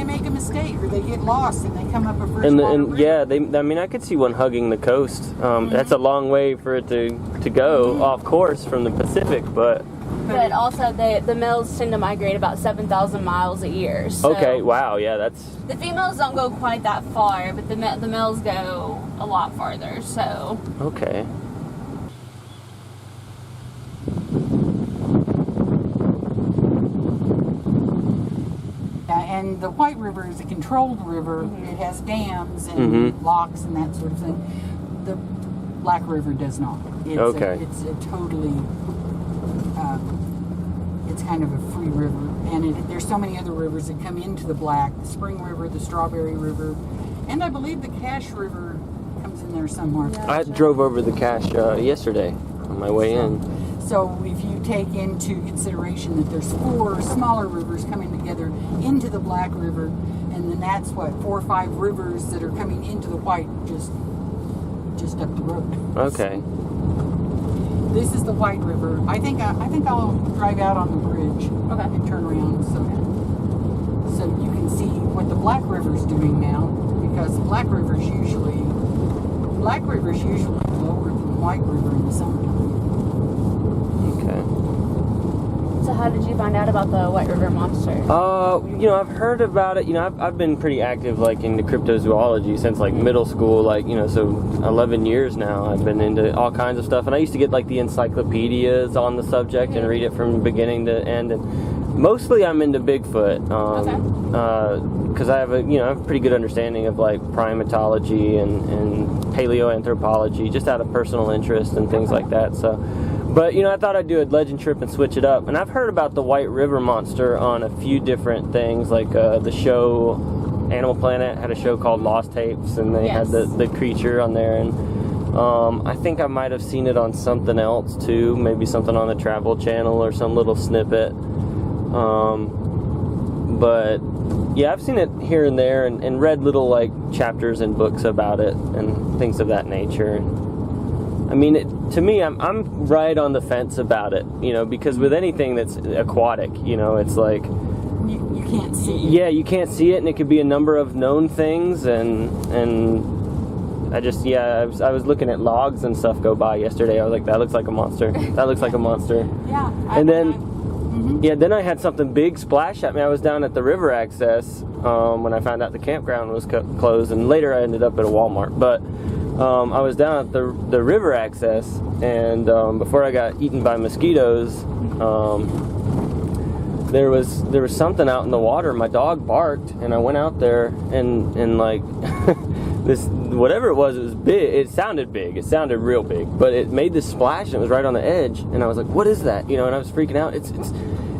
make a mistake, or they get lost and they come up a freshwater river. Yeah, I could see one hugging the coast. That's a long way for it to go off course from the Pacific, but also the males tend to migrate about 7,000 miles a year. So okay, wow, yeah, that's... The females don't go quite that far, but the males go a lot farther, so... Okay. And the White River is a controlled river. It has dams and locks and that sort of thing. The Black River does not. It's it's a totally, it's kind of a free river. And there's so many other rivers that come into the Black. The Spring River, the Strawberry River, and I believe the Cache River comes in there somewhere. Yeah. I drove over the Cache yesterday on my way in. So if you take into consideration that there's 4 smaller rivers coming together into the Black River, and then that's 4 or 5 rivers that are coming into the White just up the road. Okay. This is the White River. I think I'll drive out on the bridge and turn around so you can see what the Black River's doing now, because the Black River's usually lower than the White River in the summertime. Okay. So So how did you find out about the White River Monster? You know, I've heard about it. You know, I've been pretty active, like, into cryptozoology since, like, middle school. Like, you know, so 11 years now. I've been into all kinds of stuff. And I used to get, like, the encyclopedias on the subject and read it from beginning to end. And mostly I'm into Bigfoot. Because I have a pretty good understanding of, like, primatology and paleoanthropology, just out of personal interest and things like that. So, but, you know, I thought I'd do a legend trip and switch it up. And I've heard about the White River Monster on a few different things, like the show Animal Planet had a show called Lost Tapes, and they had the creature on there. And I think I might have seen it on something else too, maybe something on the Travel Channel or some little snippet. But yeah, I've seen it here and there, and read little, like, chapters and books about it and things of that nature. I mean, to me, I'm right on the fence about it, you know, because with anything that's aquatic, you know, it's like you can't see it. Yeah, you can't see it, and it could be a number of known things, and I just, I was looking at logs and stuff go by yesterday. I was like, that looks like a monster. That looks like a monster. Yeah. And then then I had something big splash at me. I was down at the river access when I found out the campground was closed, and later I ended up at a Walmart. But I was down at the river access, and before I got eaten by mosquitoes, there was something out in the water. My dog barked, and I went out there, and like this, whatever it was big. It sounded big. It sounded real big, but it made this splash, and it was right on the edge. And I was like, "What is that?" You know, and I was freaking out.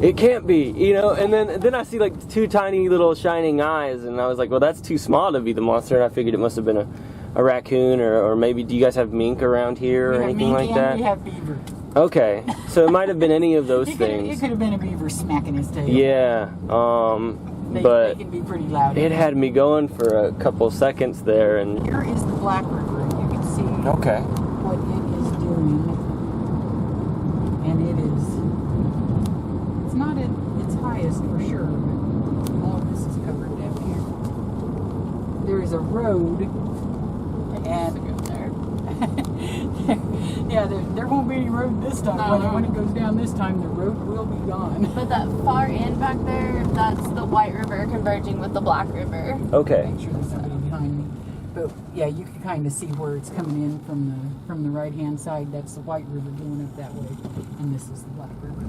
It can't be, you know. And then I see, like, two tiny little shining eyes, and I was like, well, that's too small to be the monster. And I figured it must have been a raccoon, or maybe, do you guys have mink around here or anything like that? We have beaver. Okay, so it might have been any of those things. It could have been a beaver smacking his tail. Yeah, They can be pretty loud. It had me going for a couple seconds there, and here is the Black River. You can see what it is doing, and it's not at its highest for sure. All of this is covered down here. There is a road, and there won't be any road this time. When it goes down this time, the road will be gone. But that far end back there, that's the White River converging with the Black River. Okay. Make sure there's somebody behind me. But yeah, you can kind of see where it's coming in from the right hand side. That's the White River going up that way, and this is the Black River.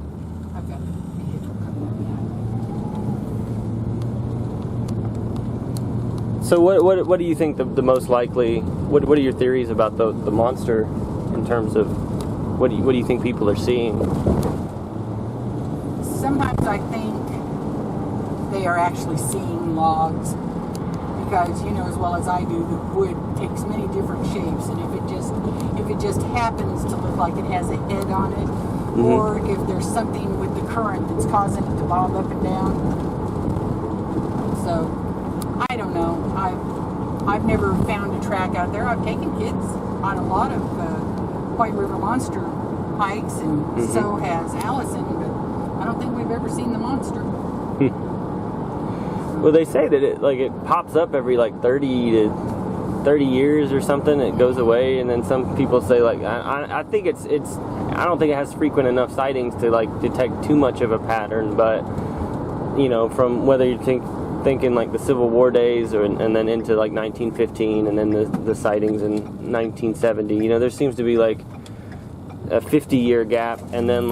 I've got a vehicle coming up behind me. So what do you think the most likely? What are your theories about the monster, in terms of what do you think people are seeing? Sometimes I think they are actually seeing logs, because you know as well as I do, the wood takes many different shapes, and if it just happens to look like it has a head on it, or if there's something with the current that's causing it to bob up and down. So I don't know. I've never found a track out there. I've taken kids on a lot of White River Monster hikes, and so has Allison, but I don't think we've ever seen the monster. Well, they say that it pops up every 30 years or something. It goes away, and then some people say, like, I think it's I don't think it has frequent enough sightings to detect too much of a pattern. But you know, from whether you thinking like the Civil War days, and then into 1915, and then the sightings in 1970. You know, there seems to be a 50-year gap, and then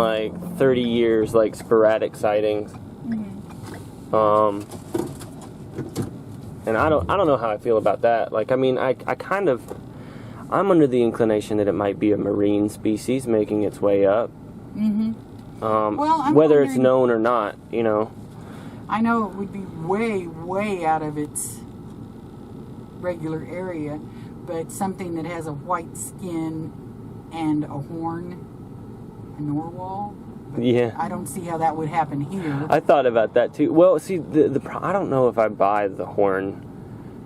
30 years sporadic sightings. And I don't know how I feel about that. I'm under the inclination that it might be a marine species making its way up. Whether it's known or not, you know. I know it would be way, way out of its regular area, but something that has a white skin and a horn, a narwhal. Yeah. I don't see how that would happen here. I thought about that too. Well, see, I don't know if I buy the horn,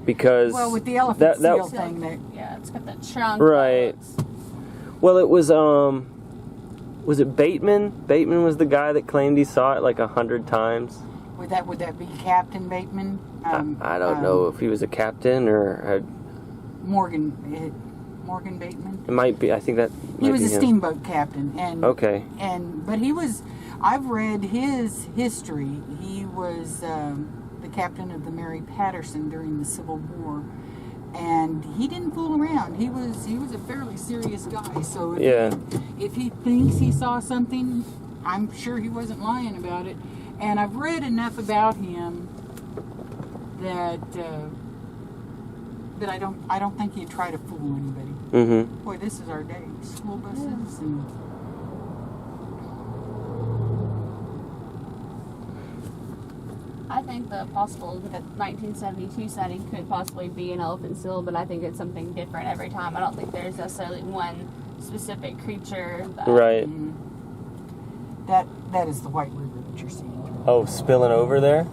because with the elephant seal thing, it's got that trunk. Right. Well, it was it Bateman? Bateman was the guy that claimed he saw it 100 times. Would that be Captain Bateman? I don't know if he was a captain or Morgan Bateman. It might be. I think that he was a him. steamboat captain, and okay. But he was. I've read his history. He was the captain of the Mary Patterson during the Civil War, and he didn't fool around. He was a fairly serious guy. So if he thinks he saw something, I'm sure he wasn't lying about it. And I've read enough about him that I don't think he'd try to fool anybody. Mm-hmm. Boy, this is our day. School buses and. I think the possible 1972 sighting could possibly be an elephant seal, but I think it's something different every time. I don't think there's necessarily one specific creature. Right. That is the White River that you're seeing. Oh, spilling over there?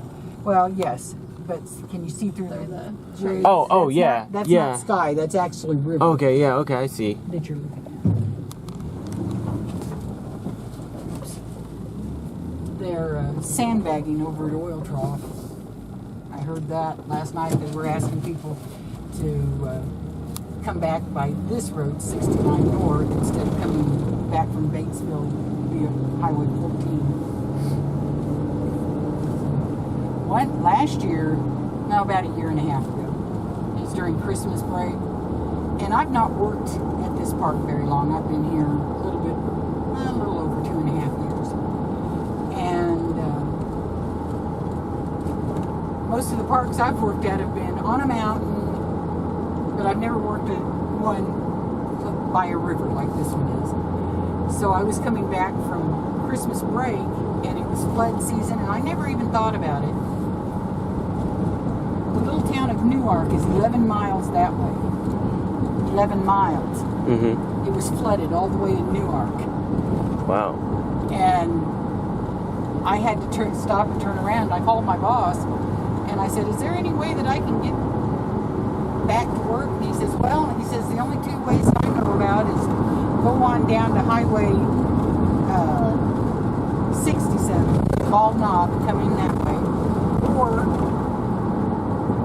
Well, yes, but can you see through the trees? Oh, yeah. That's not sky. That's actually river. Okay, yeah, okay, I see. That you're looking at. They're sandbagging over at Oil Trough. I heard that last night. They were asking people to come back by this road, 69 North, instead of coming back from Batesville via Highway 14. Last year, about a year and a half ago, it was during Christmas break, and I've not worked at this park very long. I've been here a little over 2.5 years, and most of the parks I've worked at have been on a mountain, but I've never worked at one by a river like this one is. So I was coming back from Christmas break, and it was flood season, and I never even thought about it. The little town of Newark is 11 miles that way. 11 miles. Mm-hmm. It was flooded all the way in Newark. Wow. And I had to stop and turn around. I called my boss, and I said, is there any way that I can get back to work? And he says, the only two ways I know about is go on down to Highway 67, Bald Knob, coming that way, or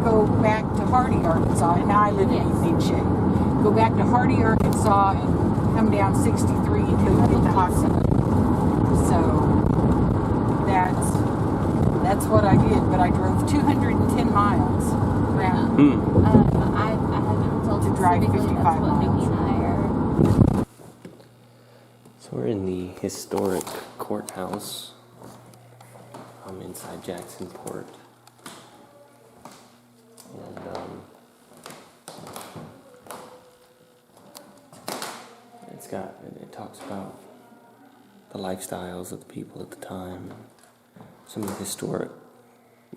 go back to Hardy, Arkansas, and now I live in Evening Shade. Go back to Hardy, Arkansas, and come down 63 until you get to Hoxton. So that's what I did, but I drove 210 miles around. I haven't told to drive 55 miles. So we're in the historic courthouse. I'm inside Jacksonport. And it talks about the lifestyles of the people at the time, some of the historic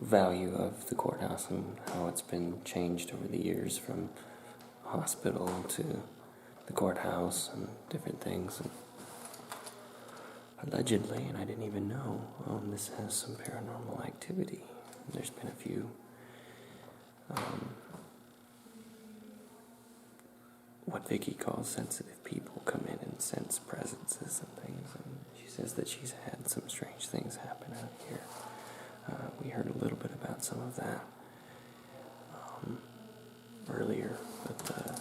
value of the courthouse and how it's been changed over the years from hospital to the courthouse and different things. And allegedly, and I didn't even know, this has some paranormal activity. There's been a few what Vicky calls sensitive people come in and sense presences and things, and she says that she's had some strange things happen out here. We heard a little bit about some of that earlier, but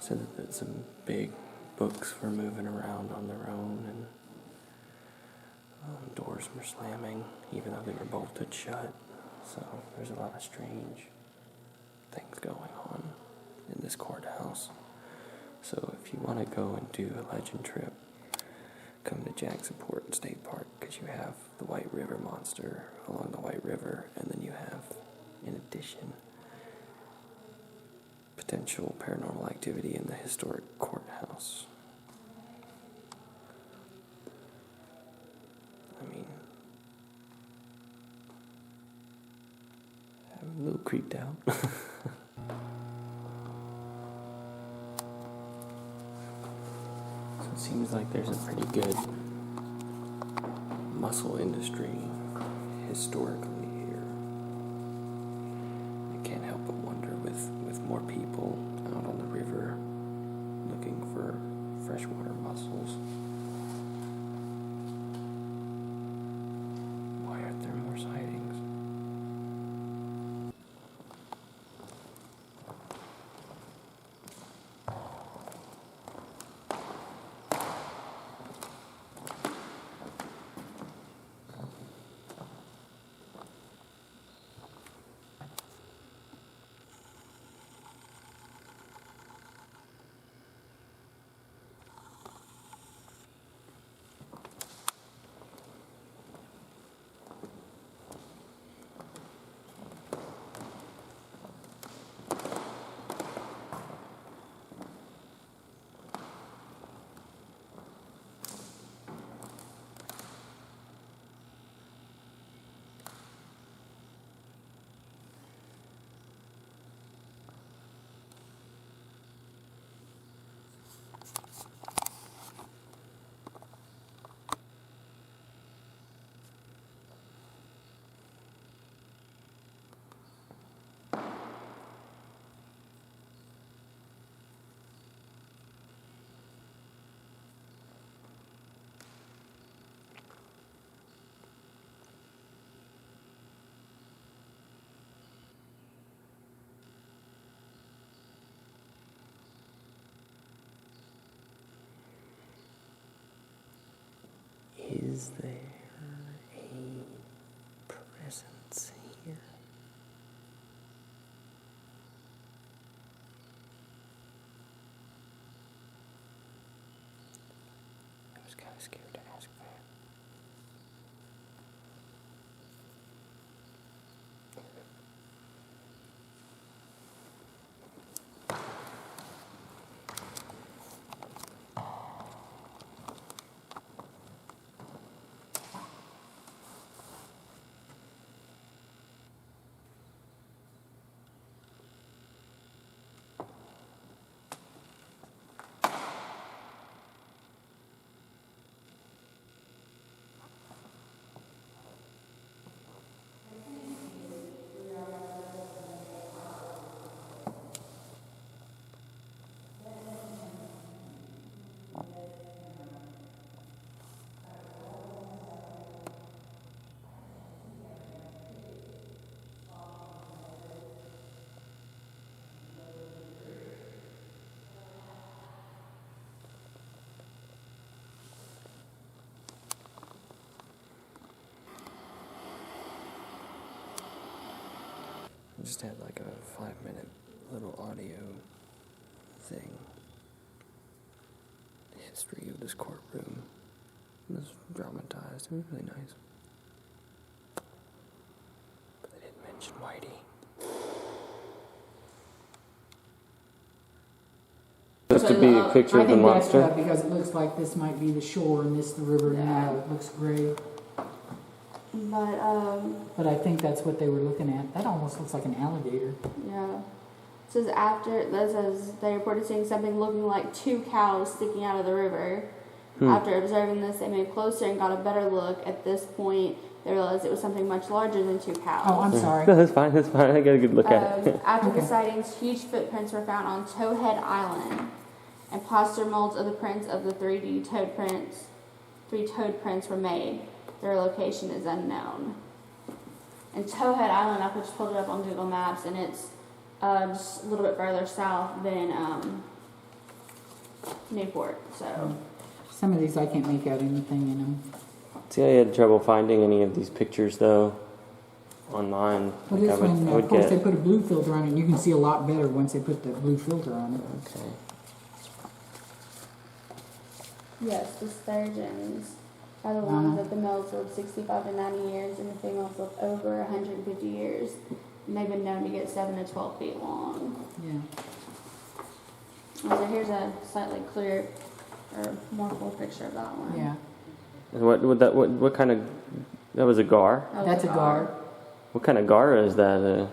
said that some big books were moving around on their own, and doors were slamming even though they were bolted shut. So there's a lot of strange things going on in this courthouse. So if you want to go and do a legend trip, come to Jacksonport State Park, because you have the White River Monster along the White River, and then you have, in addition, potential paranormal activity in the historic courthouse. I mean, I'm a little creeped out. So it seems like there's a pretty good mussel industry historically here. I can't help but wonder with more people out on the river looking for freshwater mussels, why aren't there more sightings? Is there a presence here? I was kind of scared to ask that. I just had like a 5-minute little audio thing. The history of this courtroom was dramatized. It was really nice. But they didn't mention Whitey. Supposed to be a picture of the monster. I think that's because it looks like this might be the shore and this the river now. It looks gray. But I think that's what they were looking at. That almost looks like an alligator. yeah. It says they reported seeing something looking like 2 cows sticking out of the river. After observing this, they moved closer and got a better look. At this point, they realized it was something much larger than 2 cows. Oh, I'm sorry. No, that's fine. I got a good look at it. After the sightings, huge footprints were found on Towhead Island, and plaster molds of the prints of the 3 toad prints were made. Their location is unknown. And Towhead Island, I just pulled it up on Google Maps, and it's just a little bit further south than Newport. So Some of these I can't make out anything in them. See, I had trouble finding any of these pictures though online. Well, this one, of course, they put a blue filter on it, and you can see a lot better once they put the blue filter on it. Okay. yes, the sturgeons are the ones that the males lived 65 to 90 years, and the females lived over 150 years. And they've been known to get 7 to 12 feet long. Yeah. So here's a slightly clearer or more full picture of that one. Yeah. And what kind of, that was a gar? That's a gar. What kind of gar is that?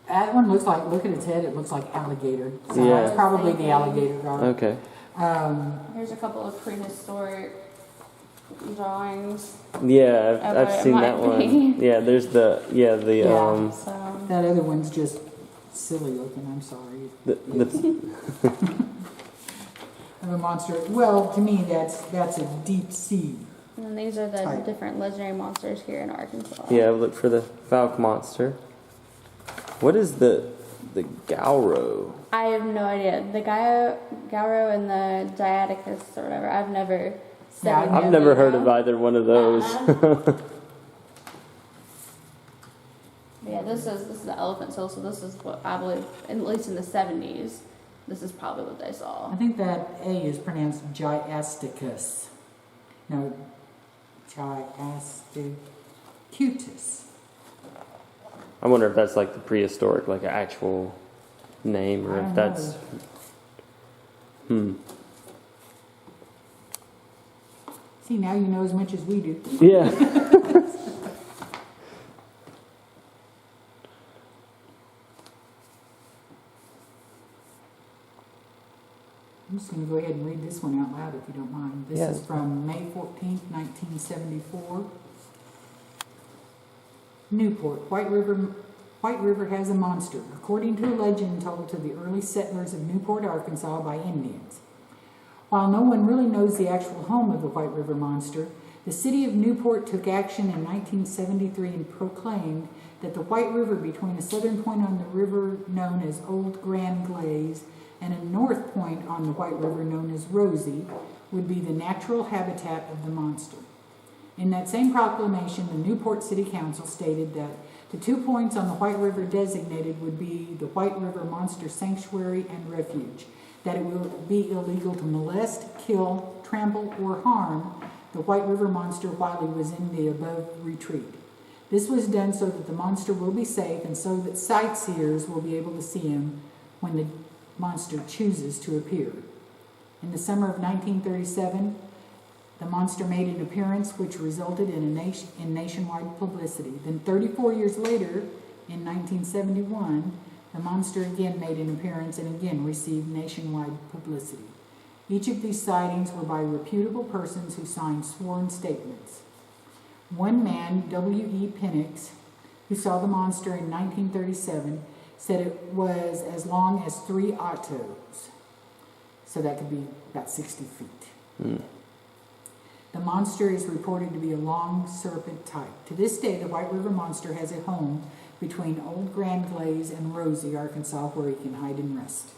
That one looks like, look at its head, it looks like alligator. So Yeah. that's probably the alligator gar. Okay. Here's a couple of prehistoric drawings. Yeah, I've seen that one. Yeah, there's the So that other one's just silly looking, I'm sorry. Of a monster. Well, to me, that's a deep sea. and then these are the different legendary monsters here in Arkansas. Yeah, look for the Falk monster. What is the Gauro? I have no idea. The Gauro and the Diaticus or whatever. I've never studied them. I've never heard of either one of those. Yeah, this is the elephant seal, so this is what I believe, at least in the 70s, this is probably what they saw. I think that A is pronounced Giasticus. No, Giasticutus. I wonder if that's like the prehistoric, like an actual name, or if that's. See, now you know as much as we do. Yeah. I'm just going to go ahead and read this one out loud if you don't mind. This is from May 14th, 1974. Newport, White River has a monster, according to a legend told to the early settlers of Newport, Arkansas by Indians. While no one really knows the actual home of the White River monster, the city of Newport took action in 1973 and proclaimed that the White River between a southern point on the river known as Old Grand Glaze and a north point on the White River known as Rosie would be the natural habitat of the monster. In that same proclamation, the Newport City Council stated that the 2 points on the White River designated would be the White River Monster Sanctuary and Refuge, that it will be illegal to molest, kill, trample, or harm the White River monster while he was in the above retreat. This was done so that the monster will be safe and so that sightseers will be able to see him when the monster chooses to appear. In the summer of 1937, the monster made an appearance which resulted in nationwide publicity. Then 34 years later, in 1971, the monster again made an appearance and again received nationwide publicity. Each of these sightings were by reputable persons who signed sworn statements. One man, W.E. Penix, who saw the monster in 1937, said it was as long as 3 autos. So that could be about 60 feet. The monster is reported to be a long serpent type. To this day, the White River monster has a home between Old Grand Glaze and Rosie, Arkansas, where he can hide and rest.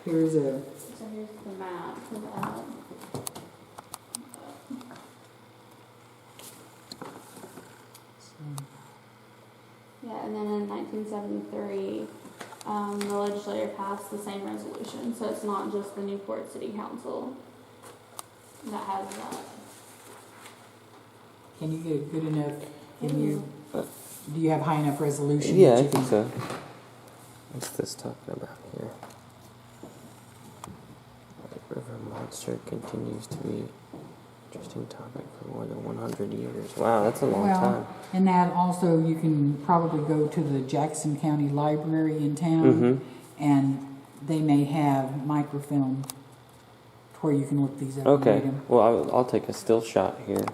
Here's So here's the map for that. Yeah, and then in 1973, the legislature passed the same resolution. So it's not just the Newport City Council that has that. Can you get it good enough? Do you have high enough resolution? Yeah, I think so. What's this talking about here? White River monster continues to be an interesting topic for more than 100 years. Wow, that's a long time. And that also, you can probably go to the Jackson County Library in town, and they may have microfilm where you can look these up. Okay, and read them. well, I'll take a still shot here.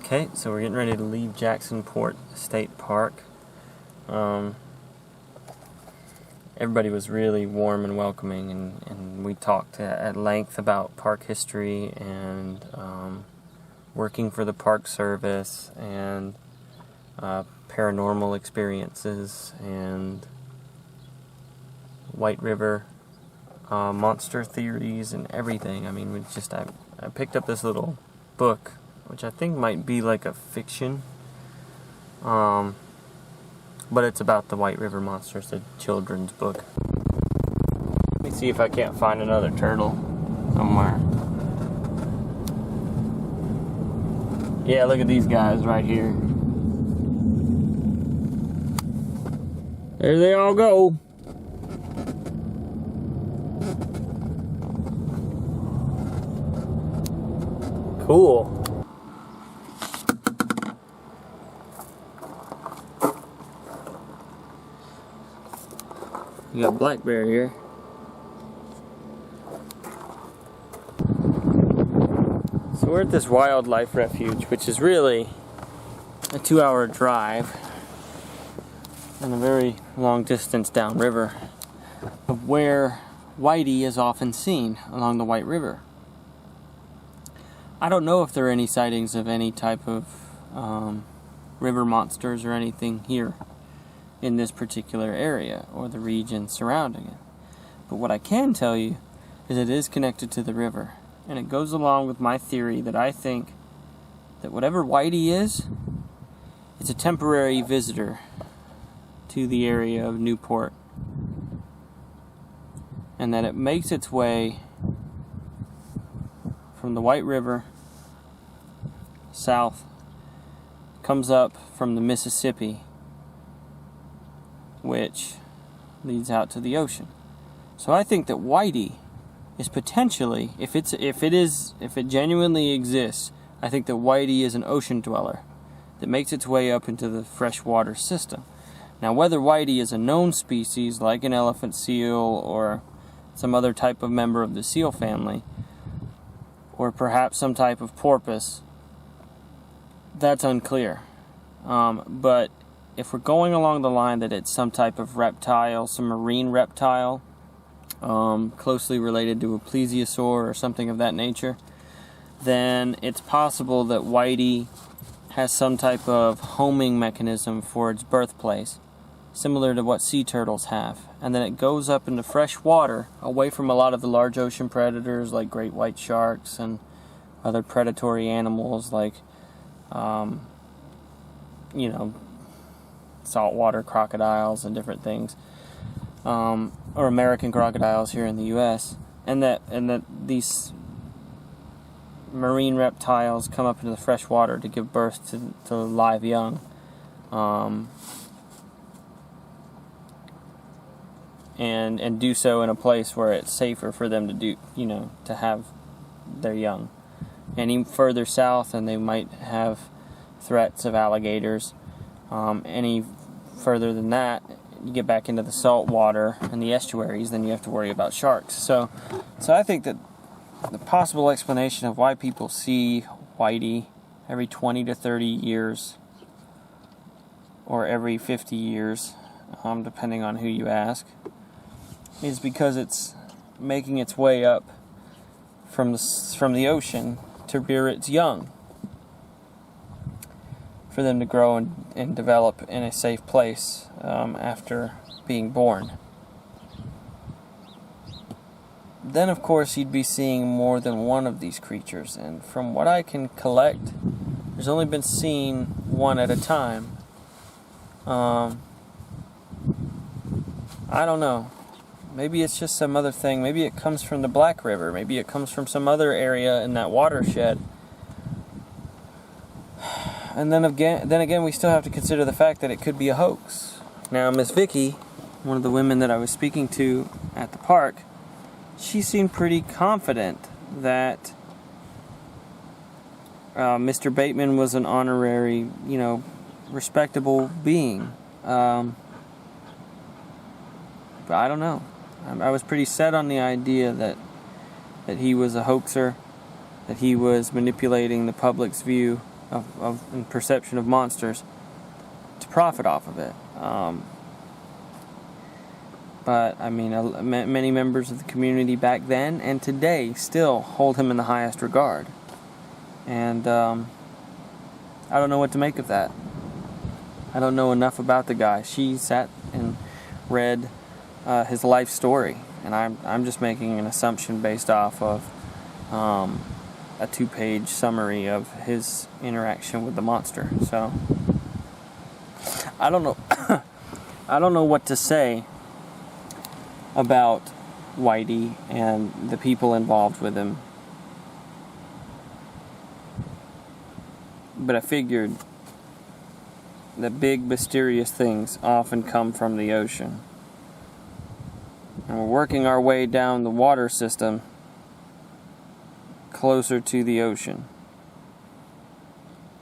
Okay, so we're getting ready to leave Jacksonport State Park. Everybody was really warm and welcoming, and we talked at length about park history and working for the Park Service and paranormal experiences and White River monster theories and everything. I mean, I picked up this little book, which I think might be like a fiction, but it's about the White River monster. It's a children's book. Let me see if I can't find another turtle somewhere. Yeah, look at these guys right here. There they all go. Cool. You got black bear here. So we're at this wildlife refuge, which is really a 2-hour drive and a very long distance downriver of where Whitey is often seen along the White River. I don't know if there are any sightings of any type of river monsters or anything here in this particular area or the region surrounding it. But what I can tell you is it is connected to the river, and it goes along with my theory that I think that whatever Whitey is, it's a temporary visitor to the area of Newport, and that it makes its way from the White River south, comes up from the Mississippi, which leads out to the ocean. So I think that Whitey is potentially, if it genuinely exists, I think that Whitey is an ocean dweller that makes its way up into the freshwater system. Now, whether Whitey is a known species like an elephant seal or some other type of member of the seal family, or perhaps some type of porpoise, that's unclear. But if we're going along the line that it's some type of reptile, some marine reptile, closely related to a plesiosaur or something of that nature, then it's possible that Whitey has some type of homing mechanism for its birthplace, similar to what sea turtles have. And then it goes up into fresh water, away from a lot of the large ocean predators like great white sharks and other predatory animals like, saltwater crocodiles and different things, or American crocodiles here in the U.S. And that these marine reptiles come up into the fresh water to give birth to live young. And do so in a place where it's safer for them to do, to have their young. Any further south, and they might have threats of alligators. Any further than that, you get back into the salt water and the estuaries, then you have to worry about sharks. So I think that the possible explanation of why people see Whitey every 20 to 30 years, or every 50 years, depending on who you ask, is because it's making its way up from the ocean to rear its young, for them to grow and develop in a safe place after being born. Then, of course, you'd be seeing more than one of these creatures, and from what I can collect, there's only been seen one at a time. I don't know. Maybe it's just some other thing. Maybe it comes from the Black River. Maybe it comes from some other area in that watershed. And then again, we still have to consider the fact that it could be a hoax. Now, Miss Vicky, one of the women that I was speaking to at the park, she seemed pretty confident that Mr. Bateman was an honorary, respectable being. But I don't know. I was pretty set on the idea that he was a hoaxer, that he was manipulating the public's view of and perception of monsters to profit off of it. But, many members of the community back then and today still hold him in the highest regard. And I don't know what to make of that. I don't know enough about the guy. She sat and read his life story, and I'm just making an assumption based off of a 2-page summary of his interaction with the monster. So I don't know. I don't know what to say about Whitey and the people involved with him, but I figured that big mysterious things often come from the ocean. And we're working our way down the water system closer to the ocean.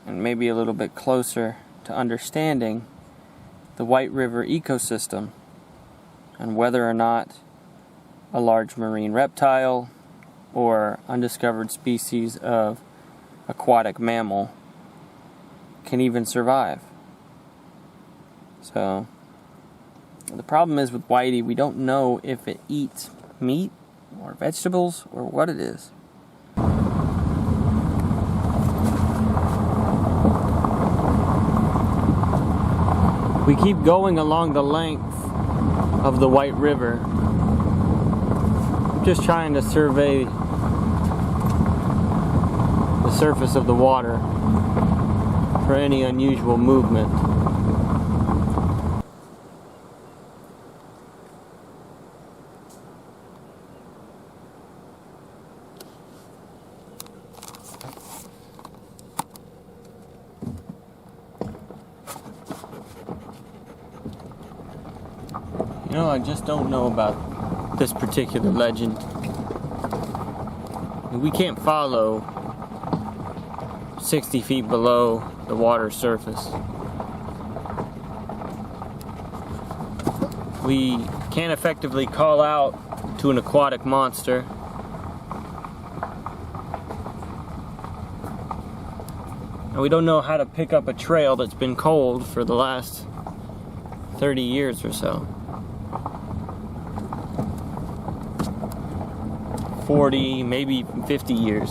And maybe a little bit closer to understanding the White River ecosystem and whether or not a large marine reptile or undiscovered species of aquatic mammal can even survive. So the problem is with Whitey, we don't know if it eats meat or vegetables or what it is. We keep going along the length of the White River, just trying to survey the surface of the water for any unusual movement. I just don't know about this particular legend. We can't follow 60 feet below the water surface. We can't effectively call out to an aquatic monster. And we don't know how to pick up a trail that's been cold for the last 30 years or so. 40, maybe 50 years.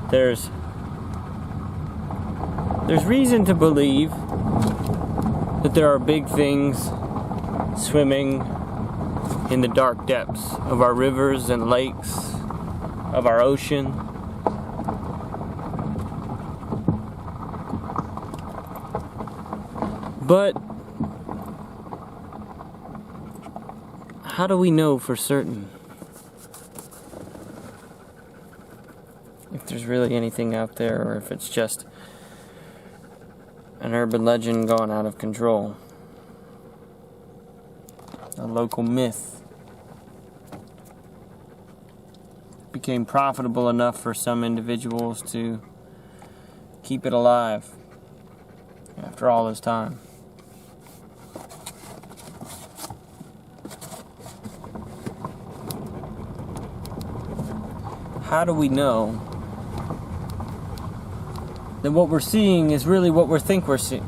there's reason to believe that there are big things swimming in the dark depths of our rivers and lakes, of our ocean. But how do we know for certain if there's really anything out there, or if it's just an urban legend gone out of control? A local myth became profitable enough for some individuals to keep it alive after all this time. How do we know that what we're seeing is really what we think we're seeing?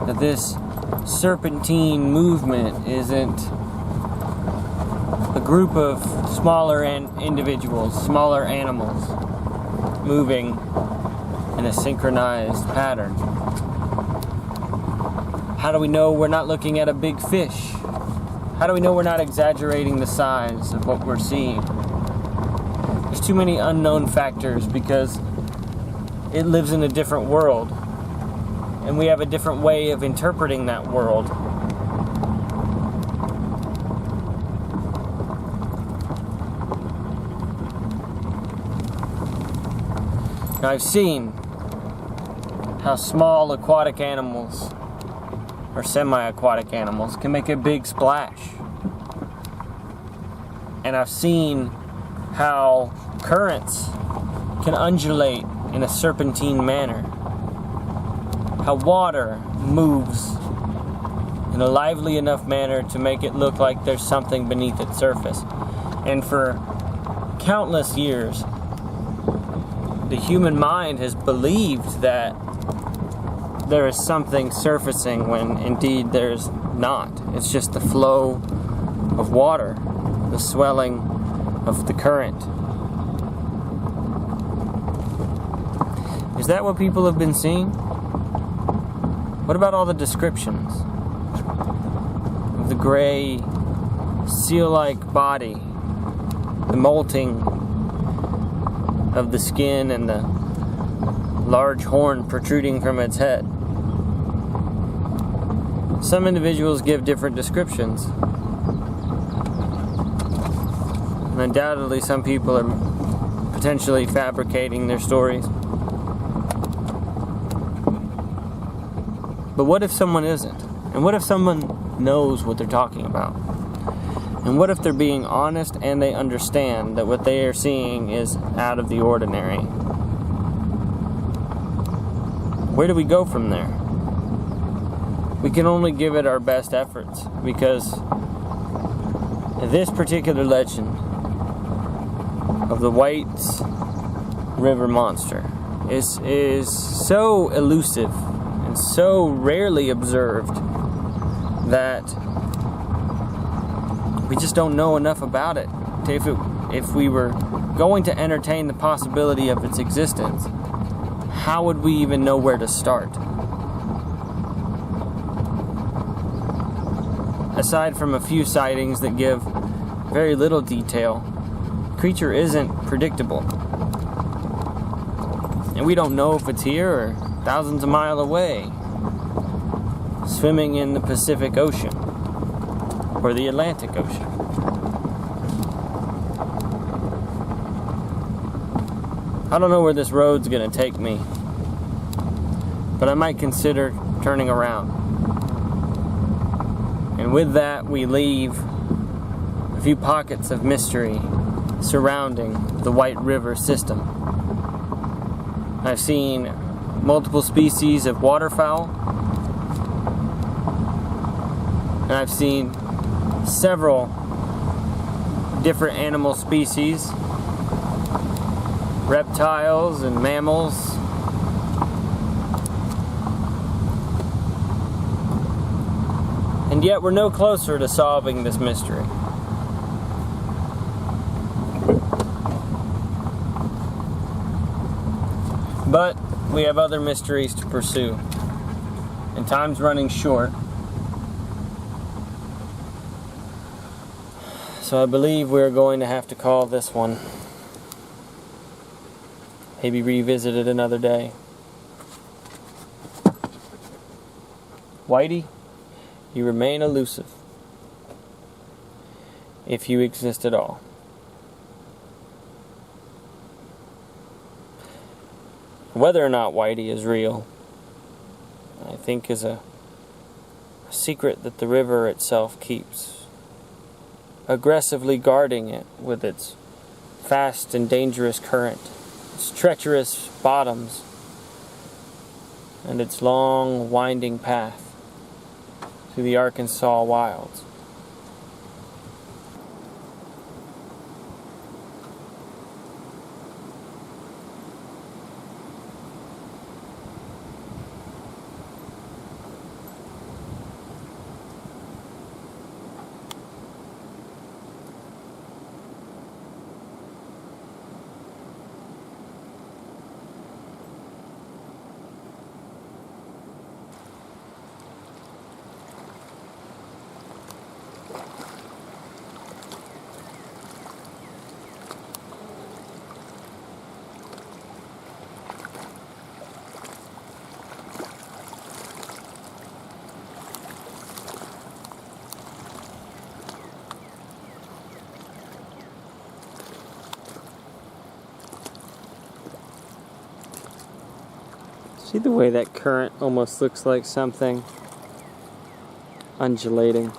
That this serpentine movement isn't a group of smaller individuals, smaller animals moving in a synchronized pattern? How do we know we're not looking at a big fish? How do we know we're not exaggerating the size of what we're seeing? There's too many unknown factors because it lives in a different world, and we have a different way of interpreting that world. Now, I've seen how small aquatic animals or semi-aquatic animals can make a big splash. And I've seen how currents can undulate in a serpentine manner. How water moves in a lively enough manner to make it look like there's something beneath its surface. And for countless years, the human mind has believed that there is something surfacing when indeed there's not. It's just the flow of water, the swelling of the current. Is that what people have been seeing? What about all the descriptions of the gray, seal-like body, the molting of the skin and the large horn protruding from its head? Some individuals give different descriptions. And undoubtedly some people are potentially fabricating their stories. But what if someone isn't? And what if someone knows what they're talking about? And what if they're being honest and they understand that what they are seeing is out of the ordinary? Where do we go from there? We can only give it our best efforts, because this particular legend of the White River Monster is so elusive and so rarely observed that we just don't know enough about it. If we were going to entertain the possibility of its existence, how would we even know where to start? Aside from a few sightings that give very little detail, the creature isn't predictable. And we don't know if it's here or thousands of miles away, swimming in the Pacific Ocean or the Atlantic Ocean. I don't know where this road's gonna take me, but I might consider turning around. And with that, we leave a few pockets of mystery surrounding the White River system. I've seen multiple species of waterfowl, and I've seen several different animal species, reptiles and mammals. And yet we're no closer to solving this mystery. But we have other mysteries to pursue. And time's running short. So I believe we're going to have to call this one. Maybe revisit it another day. Whitey, you remain elusive. If you exist at all. Whether or not Whitey is real, I think is a secret that the river itself keeps, aggressively guarding it with its fast and dangerous current, its treacherous bottoms, and its long, winding path through the Arkansas wilds. See the way that current almost looks like something undulating.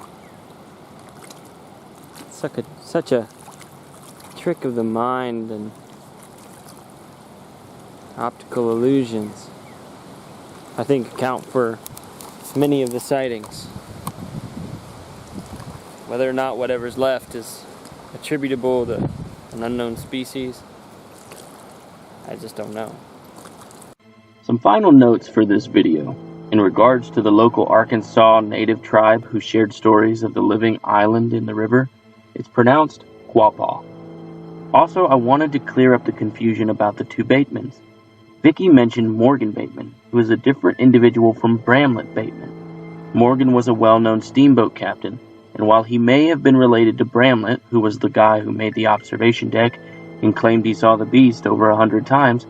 It's like such a trick of the mind and optical illusions, I think, account for many of the sightings. Whether or not whatever's left is attributable to an unknown species, I just don't know. Some final notes for this video. In regards to the local Arkansas native tribe who shared stories of the living island in the river, it's pronounced Quapaw. Also, I wanted to clear up the confusion about the two Batemans. Vicky mentioned Morgan Bateman, who is a different individual from Bramlett Bateman. Morgan was a well-known steamboat captain, and while he may have been related to Bramlett, who was the guy who made the observation deck and claimed he saw the beast over 100 times,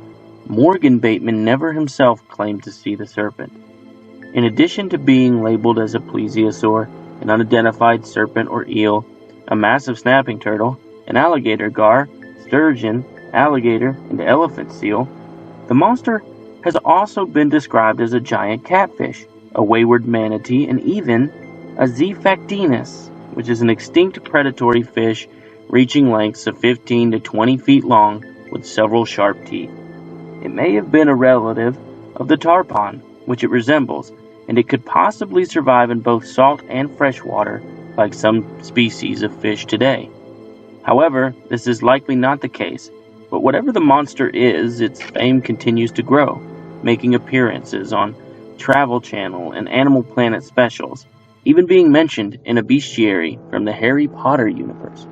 Morgan Bateman never himself claimed to see the serpent. In addition to being labeled as a plesiosaur, an unidentified serpent or eel, a massive snapping turtle, an alligator gar, sturgeon, alligator, and elephant seal, the monster has also been described as a giant catfish, a wayward manatee, and even a Zephactinus, which is an extinct predatory fish reaching lengths of 15 to 20 feet long with several sharp teeth. It may have been a relative of the tarpon, which it resembles, and it could possibly survive in both salt and fresh water, like some species of fish today. However, this is likely not the case, but whatever the monster is, its fame continues to grow, making appearances on Travel Channel and Animal Planet specials, even being mentioned in a bestiary from the Harry Potter universe.